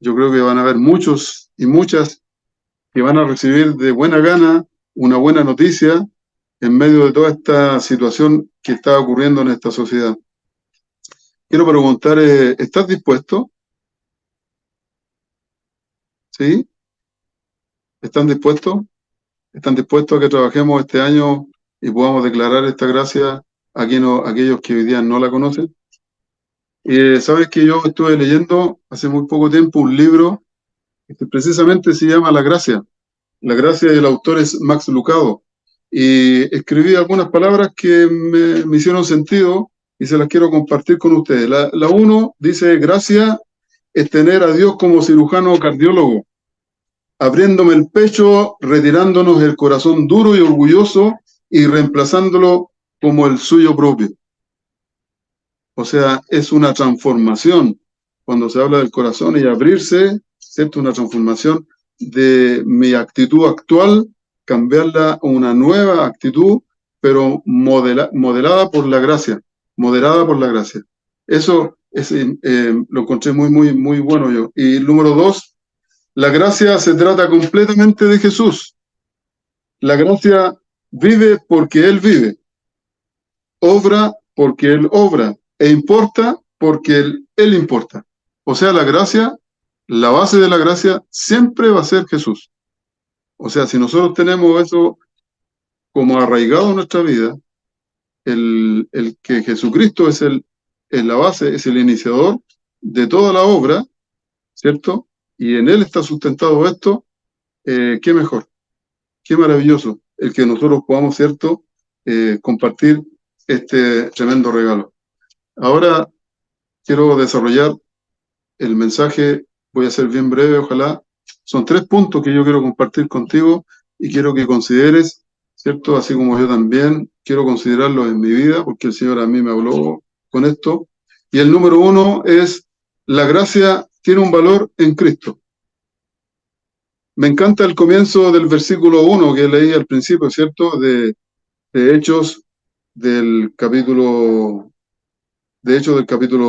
Speaker 3: Yo creo que van a haber muchos y muchas que van a recibir de buena gana una buena noticia en medio de toda esta situación que está ocurriendo en esta sociedad. Quiero preguntar, ¿estás dispuesto? ¿Sí? ¿Están dispuestos? ¿Están dispuestos a que trabajemos este año y podamos declarar esta gracia a aquellos que hoy día no la conocen? Sabes que yo estuve leyendo hace muy poco tiempo un libro que precisamente se llama La Gracia. La Gracia, del autor es Max Lucado. Y escribí algunas palabras que me hicieron sentido y se las quiero compartir con ustedes. La uno dice: gracia es tener a Dios como cirujano cardiólogo, abriéndome el pecho, retirándonos el corazón duro y orgulloso y reemplazándolo como el suyo propio. O sea, es una transformación. Cuando se habla del corazón y abrirse, ¿cierto? Una transformación de mi actitud actual, cambiarla a una nueva actitud, pero modelada por la gracia, moderada por la gracia. Eso lo encontré muy, muy, muy bueno yo. Y número dos, la gracia se trata completamente de Jesús. La gracia vive porque Él vive, obra porque Él obra, e importa porque Él importa. O sea, la gracia, la base de la gracia siempre va a ser Jesús. O sea, si nosotros tenemos eso como arraigado en nuestra vida, el que Jesucristo es la base, es el iniciador de toda la obra, ¿cierto? Y en Él está sustentado esto, qué mejor, qué maravilloso el que nosotros podamos, ¿cierto?, compartir este tremendo regalo. Ahora quiero desarrollar el mensaje, voy a ser bien breve, ojalá. Son 3 puntos que yo quiero compartir contigo y quiero que consideres, ¿cierto? Así como yo también quiero considerarlos en mi vida, porque el Señor a mí me habló con esto. Y el número 1 es: la gracia tiene un valor en Cristo. Me encanta el comienzo del versículo 1 que leí al principio, ¿cierto? De Hechos del capítulo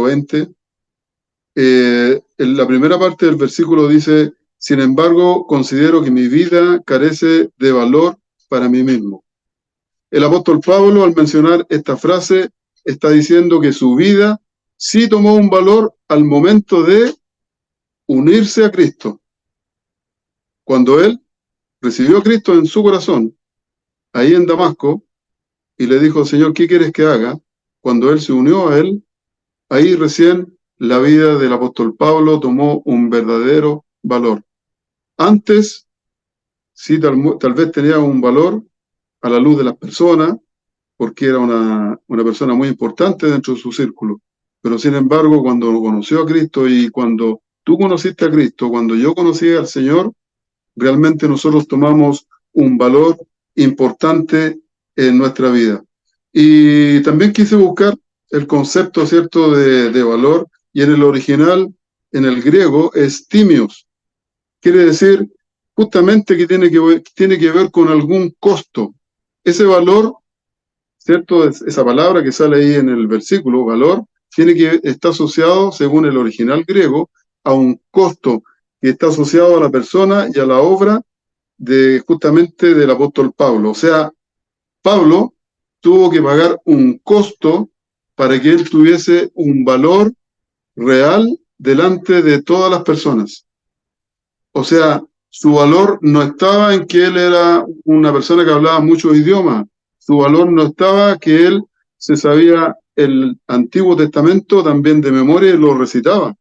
Speaker 3: 20. En la primera parte del versículo dice: sin embargo, considero que mi vida carece de valor para mí mismo. El apóstol Pablo, al mencionar esta frase, está diciendo que su vida sí tomó un valor al momento de unirse a Cristo. Cuando él recibió a Cristo en su corazón, ahí en Damasco, y le dijo: Señor, ¿qué quieres que haga? Cuando él se unió a él, ahí recién la vida del apóstol Pablo tomó un verdadero valor. Antes, sí, tal vez tenía un valor a la luz de las personas, porque era una persona muy importante dentro de su círculo. Pero sin embargo, cuando conoció a Cristo y cuando tú conociste a Cristo, cuando yo conocí al Señor, realmente nosotros tomamos un valor importante en nuestra vida. Y también quise buscar el concepto, ¿cierto?, de valor, y en el original, en el griego, es timios. Quiere decir justamente que tiene que ver con algún costo. Ese valor, ¿cierto?, esa palabra que sale ahí en el versículo, valor, está asociado, según el original griego, a un costo que está asociado a la persona y a la obra justamente del apóstol Pablo. O sea, Pablo tuvo que pagar un costo para que él tuviese un valor real delante de todas las personas. O sea, su valor no estaba en que él era una persona que hablaba muchos idiomas. Su valor no estaba que él se sabía el Antiguo Testamento también de memoria y lo recitaba.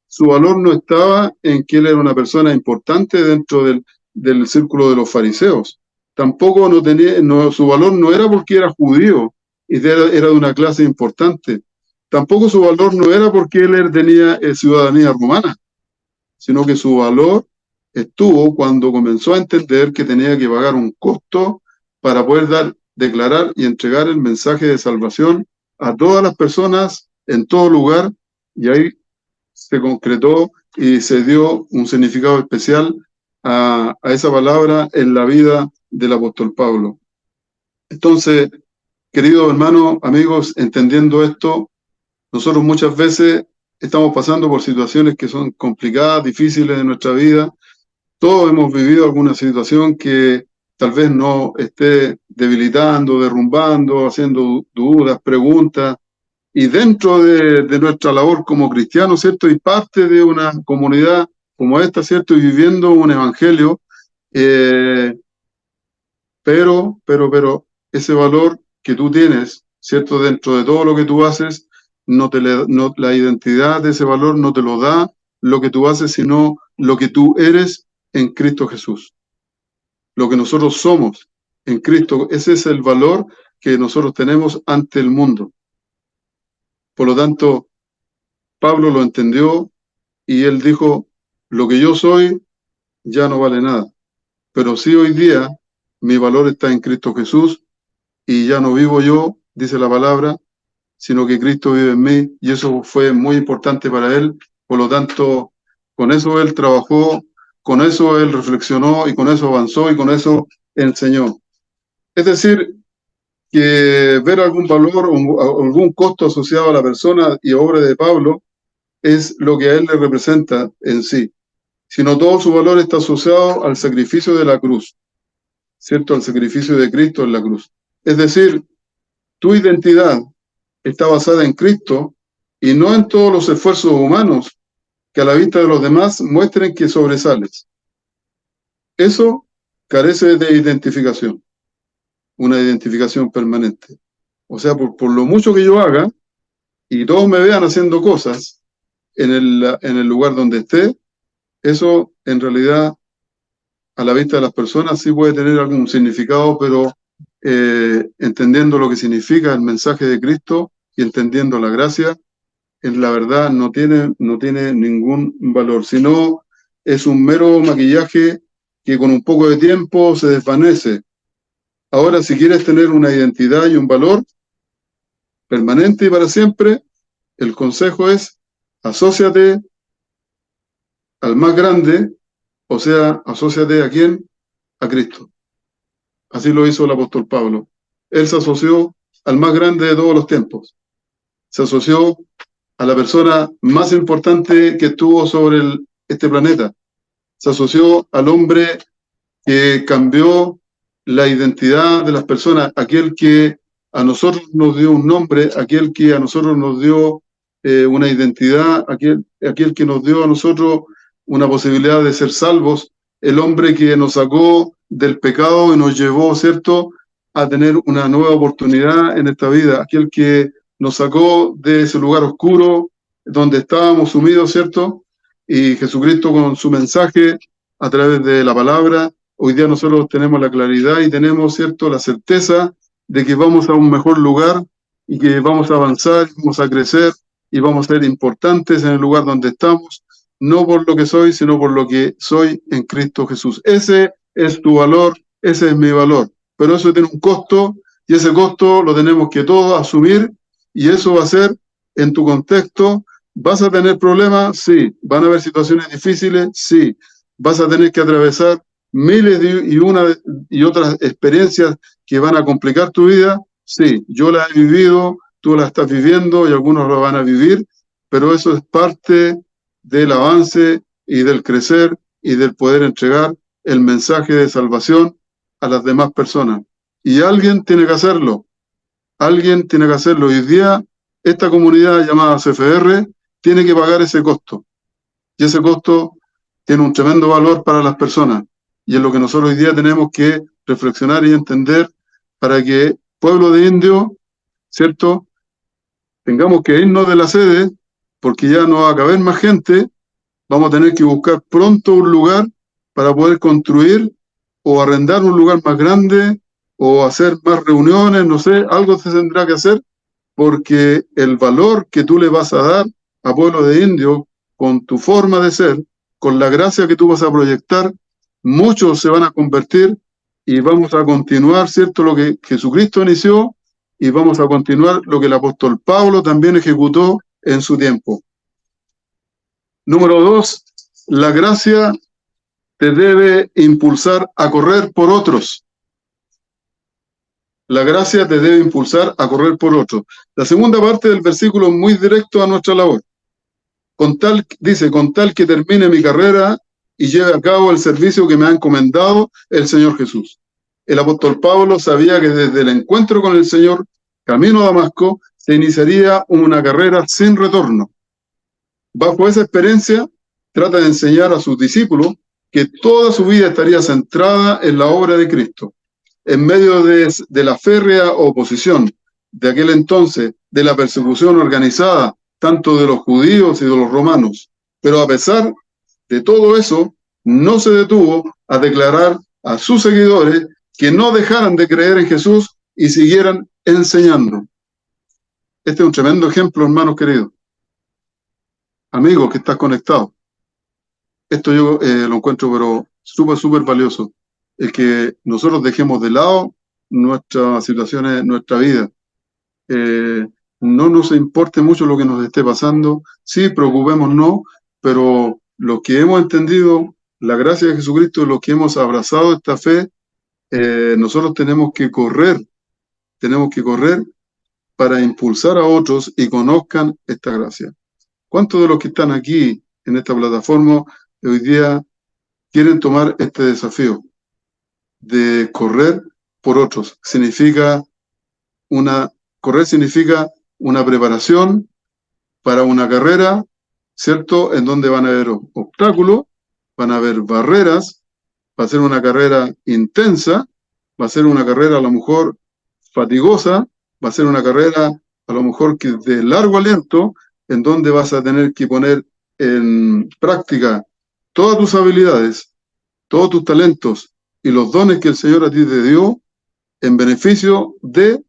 Speaker 3: Su valor no estaba en que él era una persona importante dentro del círculo de los fariseos. Tampoco no tenía, su valor no era porque era judío y era de una clase importante. Tampoco su valor no era porque él tenía ciudadanía romana, sino que su valor estuvo cuando comenzó a entender que tenía que pagar un costo para poder declarar y entregar el mensaje de salvación a todas las personas en todo lugar, y ahí se concretó y se dio un significado especial a esa palabra en la vida del apóstol Pablo. Entonces, queridos hermanos, amigos, entendiendo esto, nosotros muchas veces estamos pasando por situaciones que son complicadas, difíciles en nuestra vida. Todos hemos vivido alguna situación que tal vez nos esté debilitando, derrumbando, haciendo dudas, preguntas. Y dentro de nuestra labor como cristianos, ¿cierto? Y parte de una comunidad como esta, ¿cierto? Y viviendo un evangelio, pero ese valor que tú tienes, ¿cierto? Dentro de todo lo que tú haces, la identidad de ese valor no te lo da lo que tú haces, sino lo que tú eres en Cristo Jesús. Lo que nosotros somos en Cristo, ese es el valor que nosotros tenemos ante el mundo. Por lo tanto, Pablo lo entendió y él dijo, lo que yo soy ya no vale nada, pero sí hoy día mi valor está en Cristo Jesús y ya no vivo yo, dice la palabra, sino que Cristo vive en mí, y eso fue muy importante para él. Por lo tanto, con eso él trabajó, con eso él reflexionó y con eso avanzó y con eso enseñó. Es decir, que ver algún valor o algún costo asociado a la persona y obra de Pablo es lo que a él le representa en sí, sino todo su valor está asociado al sacrificio de la cruz, ¿cierto? Al sacrificio de Cristo en la cruz. Es decir, tu identidad está basada en Cristo y no en todos los esfuerzos humanos que a la vista de los demás muestren que sobresales. Eso carece de identificación, una identificación permanente. O sea, por lo mucho que yo haga y todos me vean haciendo cosas en el lugar donde esté, eso en realidad a la vista de las personas sí puede tener algún significado, pero entendiendo lo que significa el mensaje de Cristo y entendiendo la gracia, en la verdad no tiene ningún valor, sino es un mero maquillaje que con un poco de tiempo se desvanece. Ahora, si quieres tener una identidad y un valor permanente y para siempre, el consejo es asóciate al más grande, o sea, asóciate ¿a quién? A Cristo. Así lo hizo el apóstol Pablo. Él se asoció al más grande de todos los tiempos. Se asoció a la persona más importante que estuvo sobre este planeta. Se asoció al hombre que cambió la identidad de las personas, aquel que a nosotros nos dio un nombre, aquel que a nosotros nos dio una identidad, aquel que nos dio a nosotros una posibilidad de ser salvos, el hombre que nos sacó del pecado y nos llevó, ¿cierto?, a tener una nueva oportunidad en esta vida, aquel que nos sacó de ese lugar oscuro donde estábamos sumidos, ¿cierto? Y Jesucristo con su mensaje a través de la palabra, hoy día nosotros tenemos la claridad y tenemos, ¿cierto?, la certeza de que vamos a un mejor lugar y que vamos a avanzar, vamos a crecer y vamos a ser importantes en el lugar donde estamos, no por lo que soy, sino por lo que soy en Cristo Jesús. Ese es tu valor, ese es mi valor, pero eso tiene un costo y ese costo lo tenemos que todos asumir y eso va a ser en tu contexto. ¿Vas a tener problemas? Sí. ¿Van a haber situaciones difíciles? Sí. ¿Vas a tener que atravesar miles y otras experiencias que van a complicar tu vida? Sí. Yo las he vivido, tú las estás viviendo y algunos lo van a vivir, pero eso es parte del avance y del crecer y del poder entregar el mensaje de salvación a las demás personas. Y alguien tiene que hacerlo. Alguien tiene que hacerlo. Hoy día, esta comunidad llamada CFR tiene que pagar ese costo. Y ese costo tiene un tremendo valor para las personas. Y es lo que nosotros hoy día tenemos que reflexionar y entender para que pueblo de indio, ¿cierto?, tengamos que irnos de la sede, porque ya no va a caber más gente, vamos a tener que buscar pronto un lugar para poder construir o arrendar un lugar más grande o hacer más reuniones, no sé, algo se tendrá que hacer, porque el valor que tú le vas a dar a pueblo de indios con tu forma de ser, con la gracia que tú vas a proyectar, muchos se van a convertir y vamos a continuar, ¿cierto?, lo que Jesucristo inició, y vamos a continuar lo que el apóstol Pablo también ejecutó en su tiempo. Número 2, la gracia te debe impulsar a correr por otros. La gracia te debe impulsar a correr por otros. La segunda parte del versículo es muy directo a nuestra labor. Dice, con tal que termine mi carrera y lleve a cabo el servicio que me ha encomendado el Señor Jesús. El apóstol Pablo sabía que desde el encuentro con el Señor, camino a Damasco, se iniciaría una carrera sin retorno. Bajo esa experiencia, trata de enseñar a sus discípulos que toda su vida estaría centrada en la obra de Cristo. En medio de la férrea oposición de aquel entonces, de la persecución organizada, tanto de los judíos y de los romanos. Pero a pesar de todo eso, no se detuvo a declarar a sus seguidores que no dejaran de creer en Jesús y siguieran enseñando. Este es un tremendo ejemplo, hermanos queridos. Amigos que estás conectado. Esto yo lo encuentro pero súper valioso. El que nosotros dejemos de lado nuestras situaciones, nuestra vida. No nos importe mucho lo que nos esté pasando. Sí, preocupémonos, pero los que hemos entendido la gracia de Jesucristo, los que hemos abrazado esta fe, nosotros tenemos que correr para impulsar a otros y conozcan esta gracia. ¿Cuántos de los que están aquí en esta plataforma hoy día quieren tomar este desafío de correr por otros? Correr significa una preparación para una carrera, ¿cierto? En donde van a haber obstáculos, van a haber barreras, va a ser una carrera intensa, va a ser una carrera a lo mejor fatigosa, va a ser una carrera a lo mejor que de largo aliento, en donde vas a tener que poner en práctica todas tus habilidades, todos tus talentos y los dones que el Señor a ti te dio en beneficio de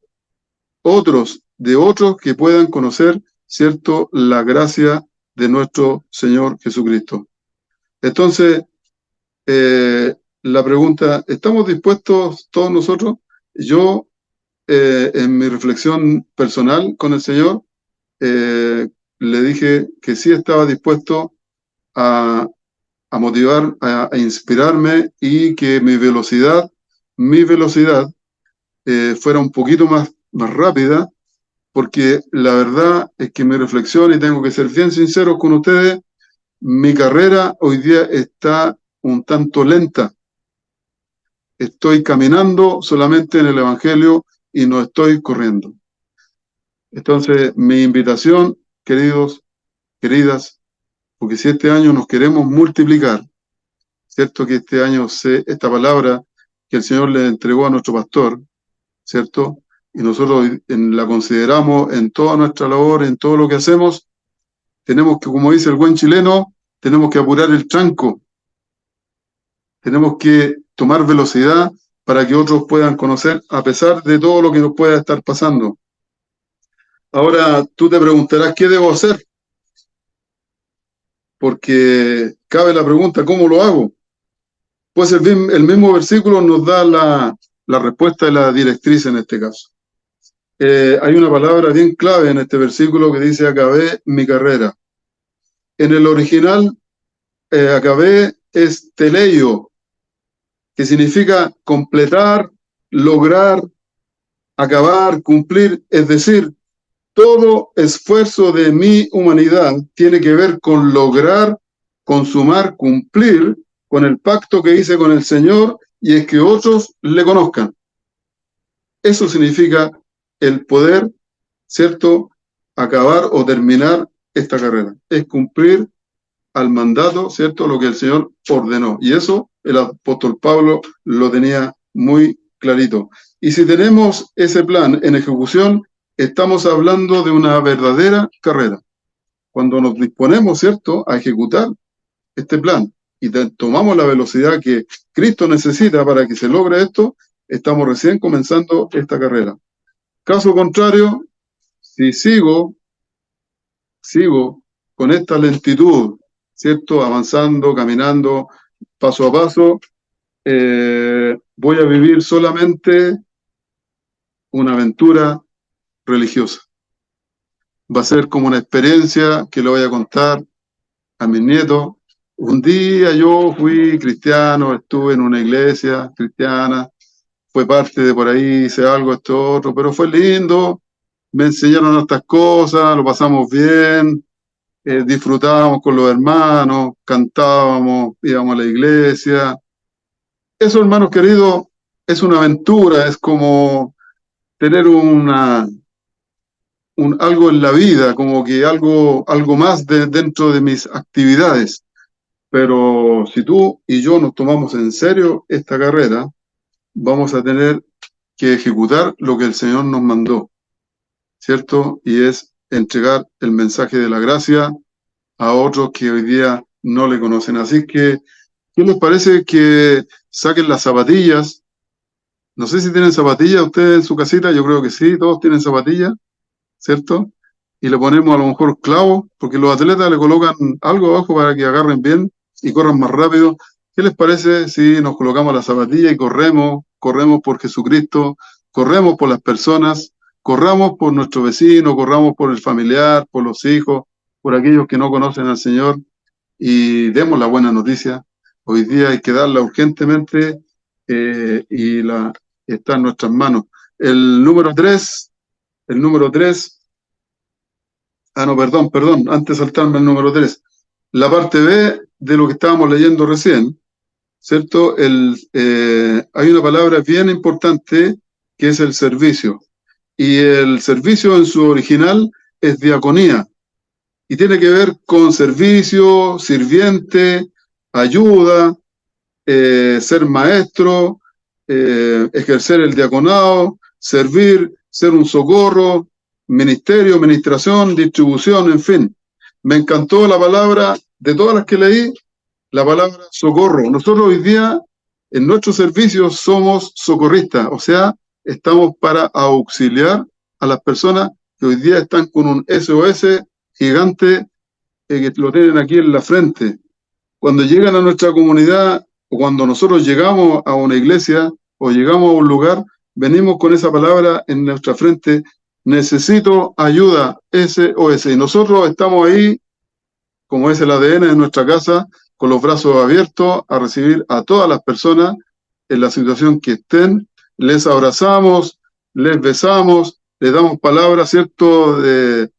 Speaker 3: otros que puedan conocer, ¿cierto?, la gracia de nuestro Señor Jesucristo. Entonces, la pregunta, ¿estamos dispuestos todos nosotros? Yo, en mi reflexión personal con el Señor, le dije que sí estaba dispuesto a motivar, a inspirarme, y que mi velocidad fuera un poquito más rápida, porque la verdad es que mi reflexión, y tengo que ser bien sincero con ustedes, mi carrera hoy día está un tanto lenta. Estoy caminando solamente en el Evangelio y no estoy corriendo. Entonces, mi invitación, queridos, queridas, porque si este año nos queremos multiplicar, ¿cierto? Que este año esta palabra que el Señor le entregó a nuestro pastor, ¿cierto? Y nosotros la consideramos en toda nuestra labor, en todo lo que hacemos, tenemos que, como dice el buen chileno, tenemos que apurar el tranco. Tenemos que tomar velocidad para que otros puedan conocer, a pesar de todo lo que nos pueda estar pasando. Ahora tú te preguntarás, ¿qué debo hacer? Porque cabe la pregunta, ¿cómo lo hago? Pues el mismo versículo nos da la respuesta de la directriz en este caso. Hay una palabra bien clave en este versículo que dice, acabé mi carrera. En el original, acabé es teleio, que significa completar, lograr, acabar, cumplir. Es decir, todo esfuerzo de mi humanidad tiene que ver con lograr, consumar, cumplir con el pacto que hice con el Señor, y es que otros le conozcan. Eso significa el poder, ¿cierto?, acabar o terminar esta carrera. Es cumplir al mandato, ¿cierto?, lo que el Señor ordenó. Y eso el apóstol Pablo lo tenía muy clarito. Y si tenemos ese plan en ejecución, estamos hablando de una verdadera carrera. Cuando nos disponemos, ¿cierto?, a ejecutar este plan y tomamos la velocidad que Cristo necesita para que se logre esto, estamos recién comenzando esta carrera. Caso contrario, si sigo con esta lentitud, ¿cierto? Avanzando, caminando, paso a paso, voy a vivir solamente una aventura religiosa. Va a ser como una experiencia que le voy a contar a mis nietos. Un día yo fui cristiano, estuve en una iglesia cristiana, fue parte de por ahí, hice algo, esto, otro, pero fue lindo, me enseñaron estas cosas, lo pasamos bien, disfrutábamos con los hermanos, cantábamos, íbamos a la iglesia. Eso, hermanos queridos, es una aventura, es como tener algo en la vida, como que algo más dentro de mis actividades. Pero si tú y yo nos tomamos en serio esta carrera, vamos a tener que ejecutar lo que el Señor nos mandó, ¿cierto? Y es entregar el mensaje de la gracia a otros que hoy día no le conocen. Así que, ¿qué les parece que saquen las zapatillas? No sé si tienen zapatillas ustedes en su casita, yo creo que sí, todos tienen zapatillas, ¿cierto? Y le ponemos a lo mejor clavos, porque los atletas le colocan algo abajo para que agarren bien y corran más rápido. ¿Qué les parece si nos colocamos las zapatillas y corremos por Jesucristo, corremos por las personas, corramos por nuestro vecino, corramos por el familiar, por los hijos, por aquellos que no conocen al Señor, y demos la buena noticia? Hoy día hay que darla urgentemente y está en nuestras manos. El número 3, no, perdón, antes de saltarme el número 3, la parte B de lo que estábamos leyendo recién, ¿cierto? Hay una palabra bien importante que es el servicio. Y el servicio en su original es diaconía. Y tiene que ver con servicio, sirviente, ayuda, ser maestro, ejercer el diaconado, servir, ser un socorro, ministerio, administración, distribución, en fin. Me encantó la palabra, de todas las que leí, la palabra socorro. Nosotros hoy día, en nuestros servicios, somos socorristas, o sea, estamos para auxiliar a las personas que hoy día están con un SOS gigante que lo tienen aquí en la frente. Cuando llegan a nuestra comunidad o cuando nosotros llegamos a una iglesia o llegamos a un lugar, venimos con esa palabra en nuestra frente: necesito ayuda, SOS. Y nosotros estamos ahí, como es el ADN de nuestra casa, con los brazos abiertos a recibir a todas las personas en la situación que estén. Les abrazamos, les besamos, les damos palabras, ¿cierto?, de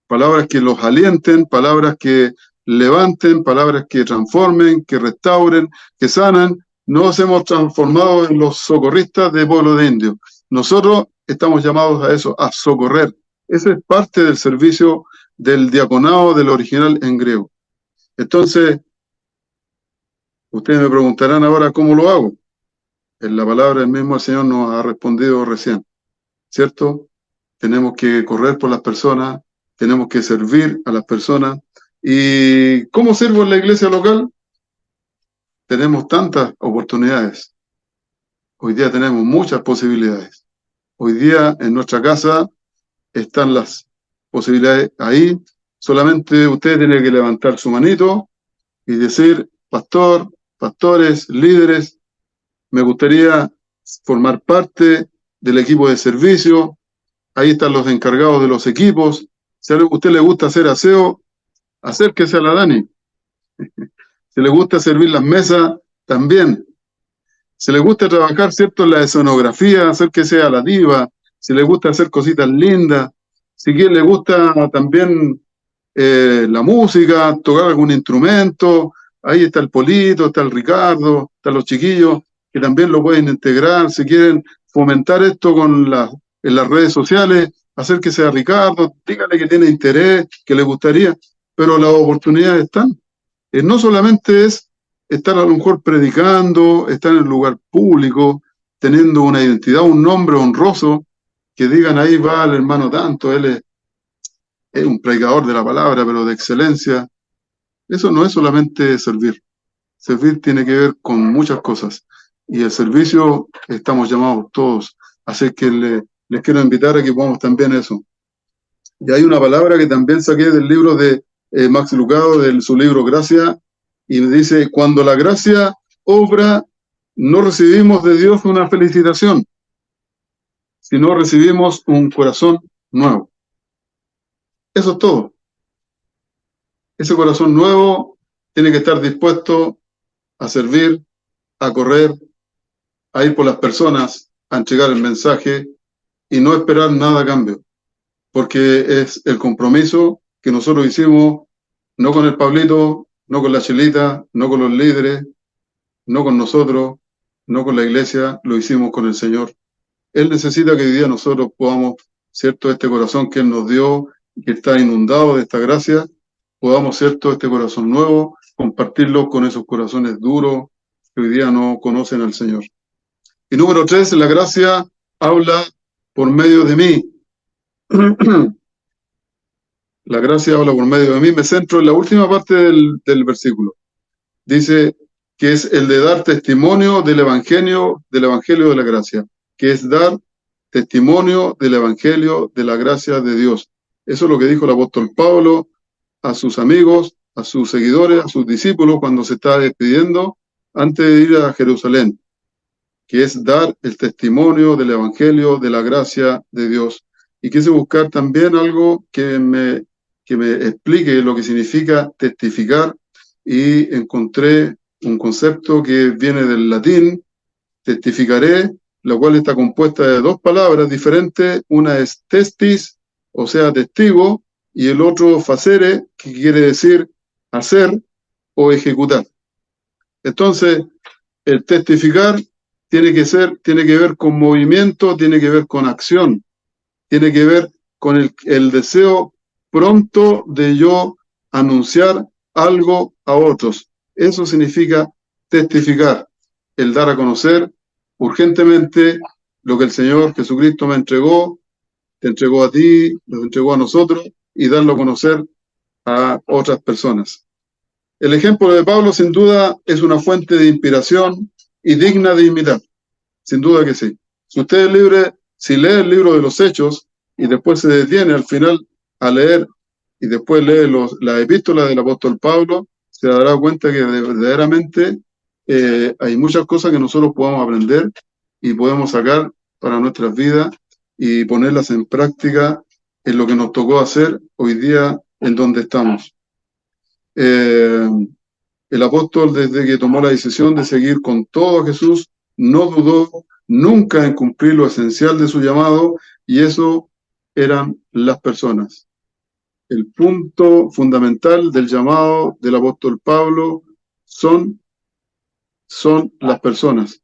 Speaker 3: palabras que los alienten, palabras que levanten, palabras que transformen, que restauren, que sanan. Nos hemos transformado en los socorristas de pueblo de indios. Nosotros estamos llamados a eso, a socorrer. Ese es parte del servicio del diaconado, del original en griego. Entonces, ustedes me preguntarán ahora cómo lo hago. En la palabra del mismo el Señor nos ha respondido recién, ¿cierto? Tenemos que correr por las personas, tenemos que servir a las personas. ¿Y cómo sirvo en la iglesia local? Tenemos tantas oportunidades. Hoy día tenemos muchas posibilidades. Hoy día en nuestra casa están las posibilidades ahí. Solamente usted tiene que levantar su manito y decir: pastor, pastores, líderes, me gustaría formar parte del equipo de servicio. Ahí están los encargados de los equipos. Si a usted le gusta hacer aseo, acérquese a la Dani. Si le gusta servir las mesas, también. Si le gusta trabajar, ¿cierto?, en la escenografía, acérquese a la diva. Si le gusta hacer cositas lindas. Si le gusta también la música, tocar algún instrumento, ahí está el Polito, está el Ricardo, están los chiquillos que también lo pueden integrar. Si quieren fomentar esto en las redes sociales, acérquese a Ricardo, dígale que tiene interés, que le gustaría, pero las oportunidades están. No solamente es estar a lo mejor predicando, estar en el lugar público, teniendo una identidad, un nombre honroso, que digan: ahí va el hermano tanto, él es un predicador de la palabra, pero de excelencia. Eso no es solamente servir. Servir tiene que ver con muchas cosas. Y el servicio estamos llamados todos. Así que les quiero invitar a que podamos también eso. Y hay una palabra que también saqué del libro de Max Lucado, de su libro Gracia, y dice, cuando la gracia obra, no recibimos de Dios una felicitación, sino recibimos un corazón nuevo. Eso es todo. Ese corazón nuevo tiene que estar dispuesto a servir, a correr, a ir por las personas, a entregar el mensaje y no esperar nada a cambio, porque es el compromiso que nosotros hicimos, no con el Pablito, no con la Chelita, no con los líderes, no con nosotros, no con la iglesia, lo hicimos con el Señor. Él necesita que hoy día nosotros podamos, ¿cierto?, este corazón que Él nos dio, que está inundado de esta gracia, podamos, ¿cierto?, este corazón nuevo, compartirlo con esos corazones duros que hoy día no conocen al Señor. Y número 3, la gracia habla por medio de mí. La gracia habla por medio de mí. Me centro en la última parte del versículo. Dice que es el de dar testimonio del evangelio de la gracia, que es dar testimonio del evangelio de la gracia de Dios. Eso es lo que dijo el apóstol Pablo a sus amigos, a sus seguidores, a sus discípulos cuando se está despidiendo antes de ir a Jerusalén, que es dar el testimonio del evangelio de la gracia de Dios. Y quise buscar también algo que me explique lo que significa testificar, y encontré un concepto que viene del latín, testificaré, la cual está compuesta de dos palabras diferentes. Una es testis, o sea, testigo, y el otro facere, que quiere decir hacer o ejecutar. Entonces, el testificar tiene que ver con movimiento, tiene que ver con acción, tiene que ver con el deseo pronto de yo anunciar algo a otros. Eso significa testificar, el dar a conocer urgentemente lo que el Señor Jesucristo me entregó, te entregó a ti, nos entregó a nosotros, y darlo a conocer a otras personas. El ejemplo de Pablo, sin duda, es una fuente de inspiración y digna de imitar. Sin duda que sí. Si usted es libre, si lee el libro de los Hechos y después se detiene al final a leer y después lee la epístola del apóstol Pablo, se dará cuenta que verdaderamente hay muchas cosas que nosotros podemos aprender y podemos sacar para nuestras vidas y ponerlas en práctica en lo que nos tocó hacer hoy día en donde estamos. El apóstol, desde que tomó la decisión de seguir con todo a Jesús, no dudó nunca en cumplir lo esencial de su llamado, y eso eran las personas. El punto fundamental del llamado del apóstol Pablo son las personas.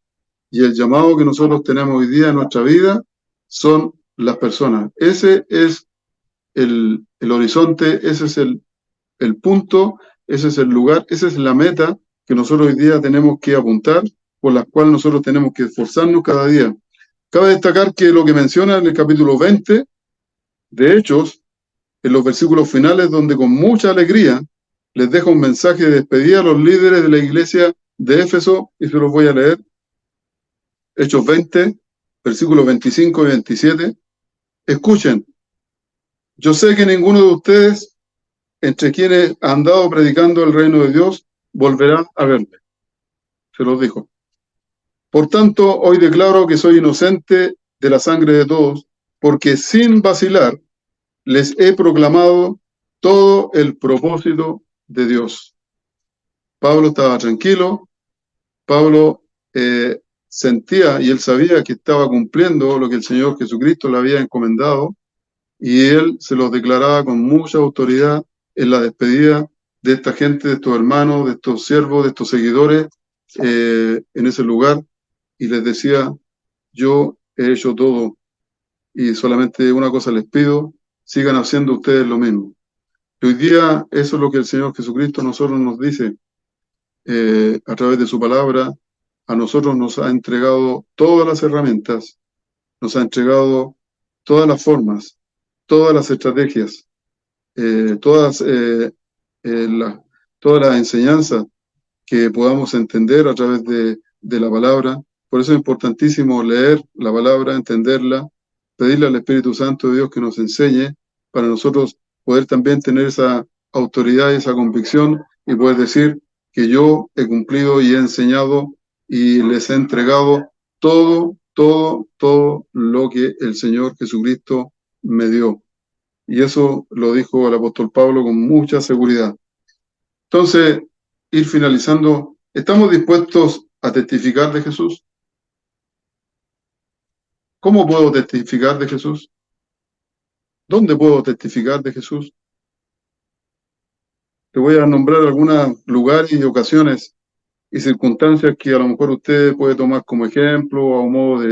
Speaker 3: Y el llamado que nosotros tenemos hoy día en nuestra vida son las personas. Ese es el horizonte, ese es el punto, ese es el lugar, esa es la meta que nosotros hoy día tenemos que apuntar, por la cual nosotros tenemos que esforzarnos cada día. Cabe destacar que lo que menciona en el capítulo 20 de Hechos, en los versículos finales, donde con mucha alegría les deja un mensaje de despedida a los líderes de la iglesia de Éfeso, y se los voy a leer. Hechos 20, versículos 25 y 27. Escuchen, yo sé que ninguno de ustedes, entre quienes han andado predicando el reino de Dios, volverá a verme. Se los dijo. Por tanto, hoy declaro que soy inocente de la sangre de todos, porque sin vacilar les he proclamado todo el propósito de Dios. Pablo estaba tranquilo, Pablo sentía y él sabía que estaba cumpliendo lo que el Señor Jesucristo le había encomendado, y él se los declaraba con mucha autoridad en la despedida de esta gente, de estos hermanos, de estos siervos, de estos seguidores en ese lugar, y les decía, yo he hecho todo y solamente una cosa les pido, sigan haciendo ustedes lo mismo. Y hoy día eso es lo que el Señor Jesucristo a nosotros nos dice a través de su palabra. A nosotros nos ha entregado todas las herramientas, nos ha entregado todas las formas, todas las estrategias, todas todas las enseñanzas que podamos entender a través de la palabra. Por eso es importantísimo leer la palabra, entenderla, pedirle al Espíritu Santo de Dios que nos enseñe para nosotros poder también tener esa autoridad y esa convicción y poder decir que yo he cumplido y he enseñado y les he entregado todo lo que el Señor Jesucristo me dio. Y eso lo dijo el apóstol Pablo con mucha seguridad. Entonces, ir finalizando, ¿estamos dispuestos a testificar de Jesús? ¿Cómo puedo testificar de Jesús? ¿Dónde puedo testificar de Jesús? Te voy a nombrar algunos lugares y ocasiones y circunstancias que a lo mejor usted puede tomar como ejemplo o a modo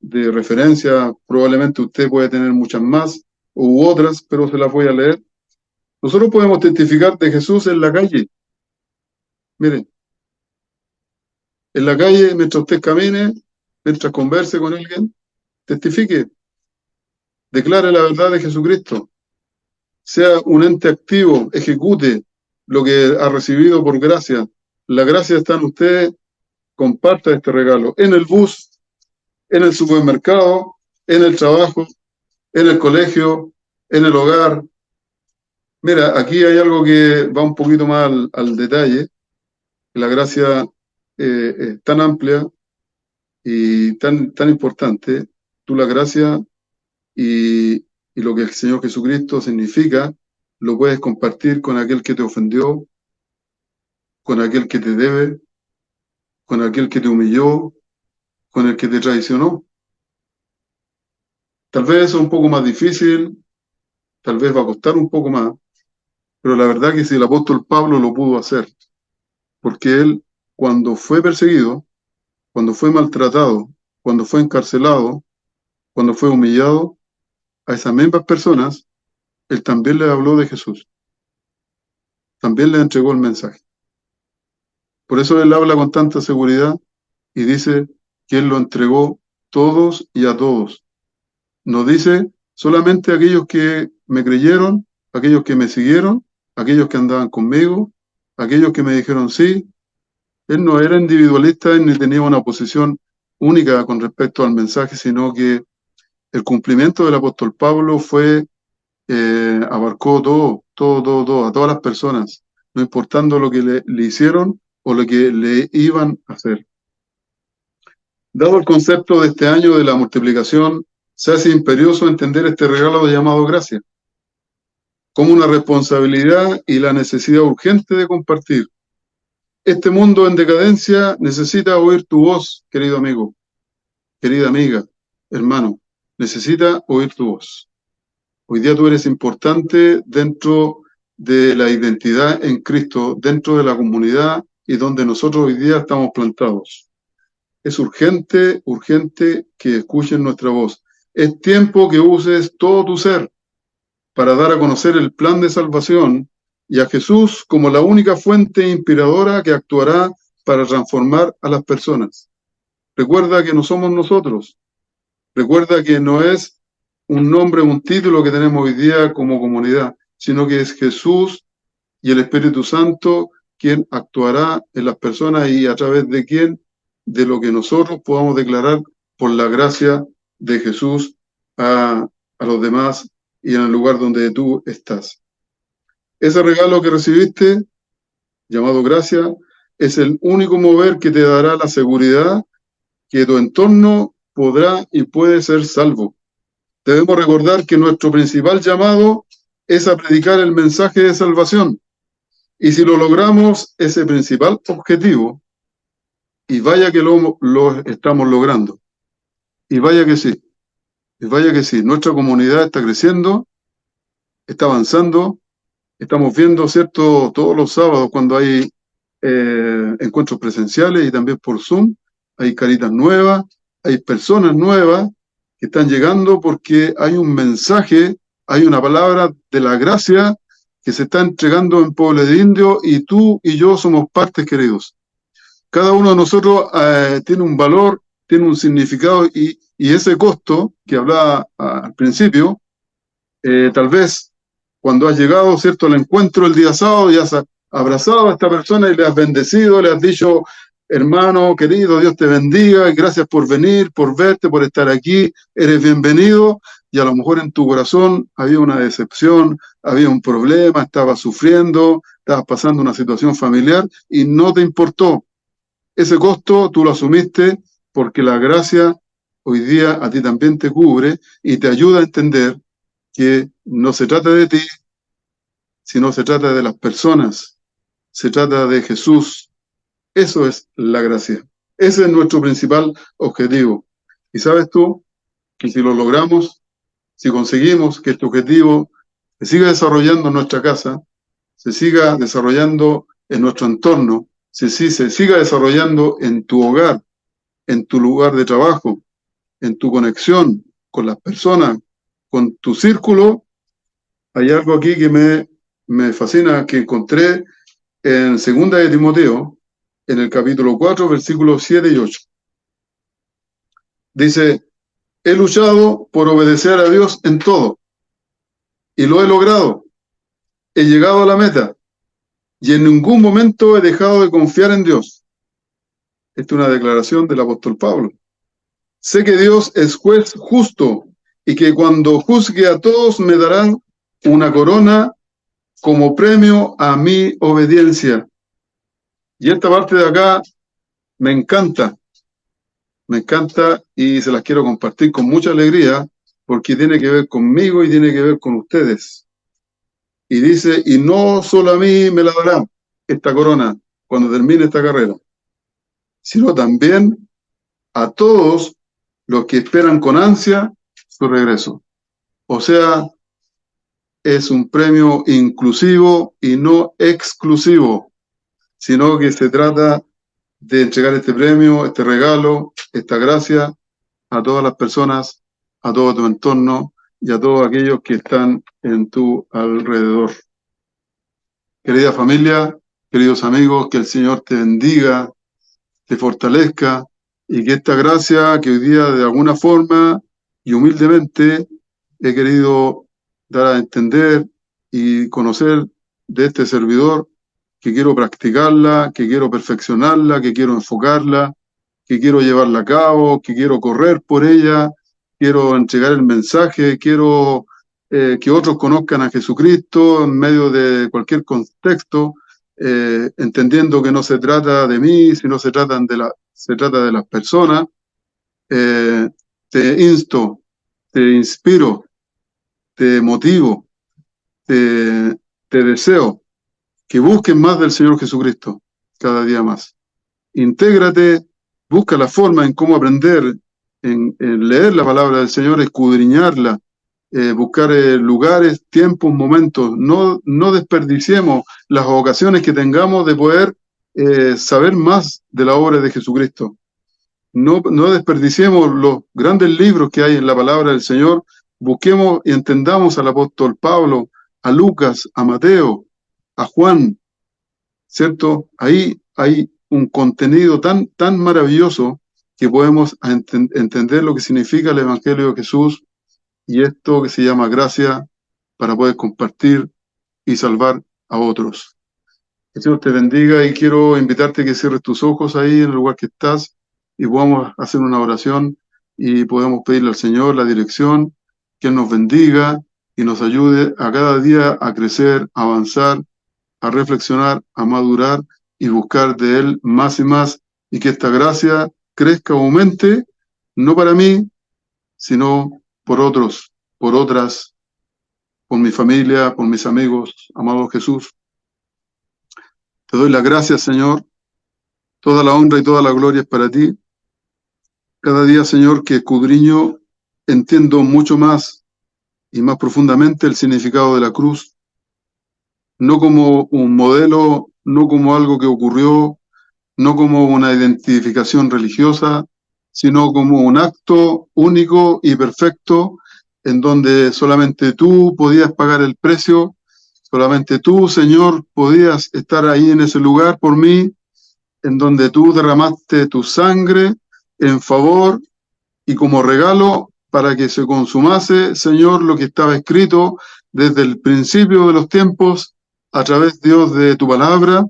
Speaker 3: de referencia. Probablemente usted puede tener muchas más u otras, pero se las voy a leer. Nosotros podemos testificar de Jesús en la calle. Miren, en la calle, mientras usted camine, mientras converse con alguien, testifique, declare la verdad de Jesucristo, sea un ente activo, ejecute lo que ha recibido por gracia. La gracia está en usted, comparta este regalo, en el bus, en el supermercado, en el trabajo, en el colegio, en el hogar. Mira, aquí hay algo que va un poquito más al detalle. La gracia es tan amplia y tan importante. Tú la gracia y lo que el Señor Jesucristo significa, lo puedes compartir con aquel que te ofendió, con aquel que te debe, con aquel que te humilló, con el que te traicionó. Tal vez eso es un poco más difícil, tal vez va a costar un poco más, pero la verdad que si el apóstol Pablo lo pudo hacer, porque él cuando fue perseguido, cuando fue maltratado, cuando fue encarcelado, cuando fue humillado, a esas mismas personas, él también les habló de Jesús. También les entregó el mensaje. Por eso él habla con tanta seguridad y dice que él lo entregó todos y a todos. No dice solamente a aquellos que me creyeron, aquellos que me siguieron, aquellos que andaban conmigo, aquellos que me dijeron sí. Él no era individualista ni tenía una posición única con respecto al mensaje, sino que el cumplimiento del apóstol Pablo abarcó todo, a todas las personas, no importando lo que le hicieron o lo que le iban a hacer. Dado el concepto de este año de la multiplicación, se hace imperioso entender este regalo llamado gracia como una responsabilidad y la necesidad urgente de compartir. Este mundo en decadencia necesita oír tu voz, querido amigo, querida amiga, hermano, necesita oír tu voz. Hoy día tú eres importante dentro de la identidad en Cristo, dentro de la comunidad y donde nosotros hoy día estamos plantados. Es urgente que escuchen nuestra voz. Es tiempo que uses todo tu ser para dar a conocer el plan de salvación y a Jesús como la única fuente inspiradora que actuará para transformar a las personas. Recuerda que no somos nosotros. Recuerda que no es un nombre, un título que tenemos hoy día como comunidad, sino que es Jesús y el Espíritu Santo quien actuará en las personas y a través de quién, de lo que nosotros podamos declarar por la gracia de Jesús a los demás y en el lugar donde tú estás. Ese regalo que recibiste, llamado gracia, es el único mover que te dará la seguridad que tu entorno podrá y puede ser salvo. Debemos recordar que nuestro principal llamado es a predicar el mensaje de salvación. Y si lo logramos, ese principal objetivo, y vaya que lo estamos logrando, y vaya que sí, nuestra comunidad está creciendo, está avanzando, estamos viendo, ¿cierto?, todos los sábados cuando hay encuentros presenciales y también por Zoom, hay caritas nuevas, hay personas nuevas que están llegando porque hay un mensaje, hay una palabra de la gracia que se está entregando en Pueblo de Indio y tú y yo somos partes, queridos. Cada uno de nosotros tiene un valor, tiene un significado y ese costo que hablaba al principio, tal vez cuando has llegado, ¿cierto?, al encuentro el día sábado, abrazado a esta persona y le has bendecido, le has dicho, hermano querido, Dios te bendiga, y gracias por venir, por verte, por estar aquí, eres bienvenido, y a lo mejor en tu corazón había una decepción, había un problema, estabas sufriendo, estabas pasando una situación familiar y no te importó. Ese costo tú lo asumiste porque la gracia hoy día a ti también te cubre y te ayuda a entender que no se trata de ti, sino se trata de las personas, se trata de Jesús. Eso es la gracia. Ese es nuestro principal objetivo. Y sabes tú que si lo logramos, si conseguimos que este objetivo se siga desarrollando en nuestra casa, se siga desarrollando en nuestro entorno, se siga desarrollando en tu hogar, en tu lugar de trabajo, en tu conexión con las personas, con tu círculo, hay algo aquí que me fascina, que encontré en 2 de Timoteo, en el capítulo 4, versículos 7 y 8. Dice, he luchado por obedecer a Dios en todo, y lo he logrado. He llegado a la meta, y en ningún momento he dejado de confiar en Dios. Esta es una declaración del apóstol Pablo. Sé que Dios es juez justo, y que cuando juzgue a todos me darán una corona como premio a mi obediencia. Y esta parte de acá me encanta y se las quiero compartir con mucha alegría porque tiene que ver conmigo y tiene que ver con ustedes. Y dice, y no solo a mí me la darán esta corona cuando termine esta carrera, sino también a todos los que esperan con ansia su regreso. O sea, es un premio inclusivo y no exclusivo, sino que se trata de entregar este premio, este regalo, esta gracia a todas las personas, a todo tu entorno y a todos aquellos que están en tu alrededor. Querida familia, queridos amigos, que el Señor te bendiga, te fortalezca y que esta gracia que hoy día de alguna forma y humildemente he querido dar a entender y conocer de este servidor, que quiero practicarla, que quiero perfeccionarla, que quiero enfocarla, que quiero llevarla a cabo, que quiero correr por ella, quiero entregar el mensaje, quiero que otros conozcan a Jesucristo en medio de cualquier contexto, entendiendo que no se trata de mí, sino se trata de las personas. Te insto, te inspiro, te motivo, te deseo que busquen más del Señor Jesucristo cada día más. Intégrate, busca la forma en cómo aprender, en leer la palabra del Señor, escudriñarla, buscar lugares, tiempos, momentos. No desperdiciemos las ocasiones que tengamos de poder saber más de la obra de Jesucristo. No desperdiciemos los grandes libros que hay en la palabra del Señor. Busquemos y entendamos al apóstol Pablo, a Lucas, a Mateo, a Juan, ¿cierto? Ahí hay un contenido tan maravilloso que podemos entender lo que significa el Evangelio de Jesús y esto que se llama gracia para poder compartir y salvar a otros. Que el Señor te bendiga y quiero invitarte a que cierres tus ojos ahí en el lugar que estás y podamos hacer una oración y podemos pedirle al Señor la dirección, que Él nos bendiga y nos ayude a cada día a crecer, a avanzar, a reflexionar, a madurar y buscar de Él más y más, y que esta gracia crezca o aumente, no para mí, sino por otros, por otras, por mi familia, por mis amigos. Amado Jesús, te doy las gracias, Señor. Toda la honra y toda la gloria es para ti. Cada día, Señor, que escudriño, entiendo mucho más y más profundamente el significado de la cruz, no como un modelo, no como algo que ocurrió, no como una identificación religiosa, sino como un acto único y perfecto en donde solamente tú podías pagar el precio, solamente tú, Señor, podías estar ahí en ese lugar por mí, en donde tú derramaste tu sangre en favor y como regalo para que se consumase, Señor, lo que estaba escrito desde el principio de los tiempos, a través, Dios, de tu palabra,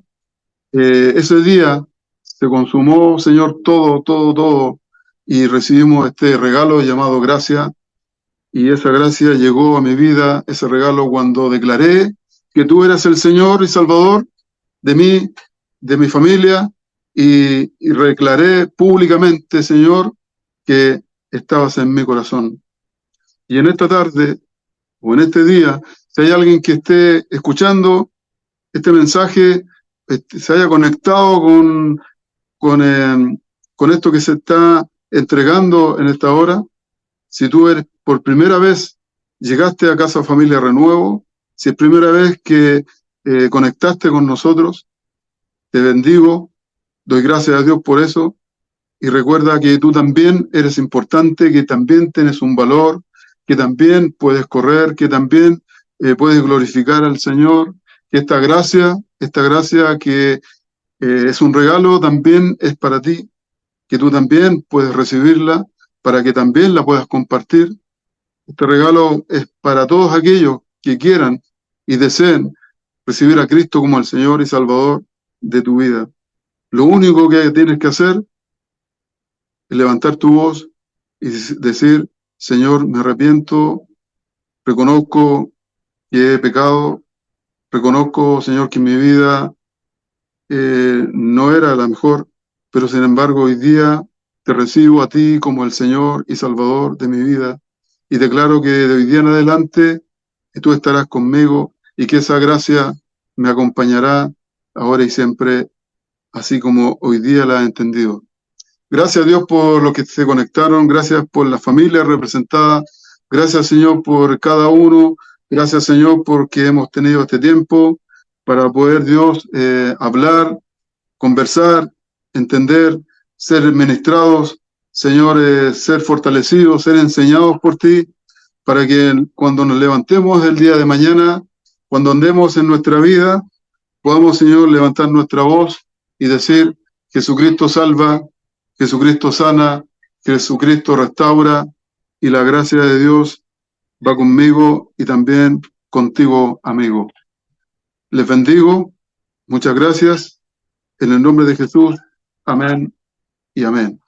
Speaker 3: ese día se consumó, Señor, todo, y recibimos este regalo llamado gracia, y esa gracia llegó a mi vida, ese regalo, cuando declaré que tú eras el Señor y Salvador de mí, de mi familia, y declaré públicamente, Señor, que estabas en mi corazón. Y en esta tarde, o en este día, si hay alguien que esté escuchando este mensaje, se haya conectado con esto que se está entregando en esta hora, si tú eres por primera vez llegaste a Casa Familia Renuevo, si es primera vez que conectaste con nosotros, te bendigo, doy gracias a Dios por eso, y recuerda que tú también eres importante, que también tienes un valor, que también puedes correr, que también puedes glorificar al Señor, que esta gracia que es un regalo, también es para ti, que tú también puedes recibirla, para que también la puedas compartir. Este regalo es para todos aquellos que quieran y deseen recibir a Cristo como el Señor y Salvador de tu vida. Lo único que tienes que hacer es levantar tu voz y decir: Señor, me arrepiento, reconozco que he pecado, reconozco, Señor, que mi vida no era la mejor, pero sin embargo hoy día te recibo a ti como el Señor y Salvador de mi vida, y declaro que de hoy día en adelante tú estarás conmigo y que esa gracia me acompañará ahora y siempre, así como hoy día la he entendido. Gracias, Dios, por los que se conectaron, gracias por la familia representada, gracias, Señor, por cada uno, gracias, Señor, porque hemos tenido este tiempo para poder, Dios, hablar, conversar, entender, ser ministrados, Señor, ser fortalecidos, ser enseñados por ti, para que cuando nos levantemos el día de mañana, cuando andemos en nuestra vida, podamos, Señor, levantar nuestra voz y decir: Jesucristo salva, Jesucristo sana, Jesucristo restaura, y la gracia de Dios va conmigo y también contigo, amigo. Les bendigo, muchas gracias, en el nombre de Jesús, amén y amén.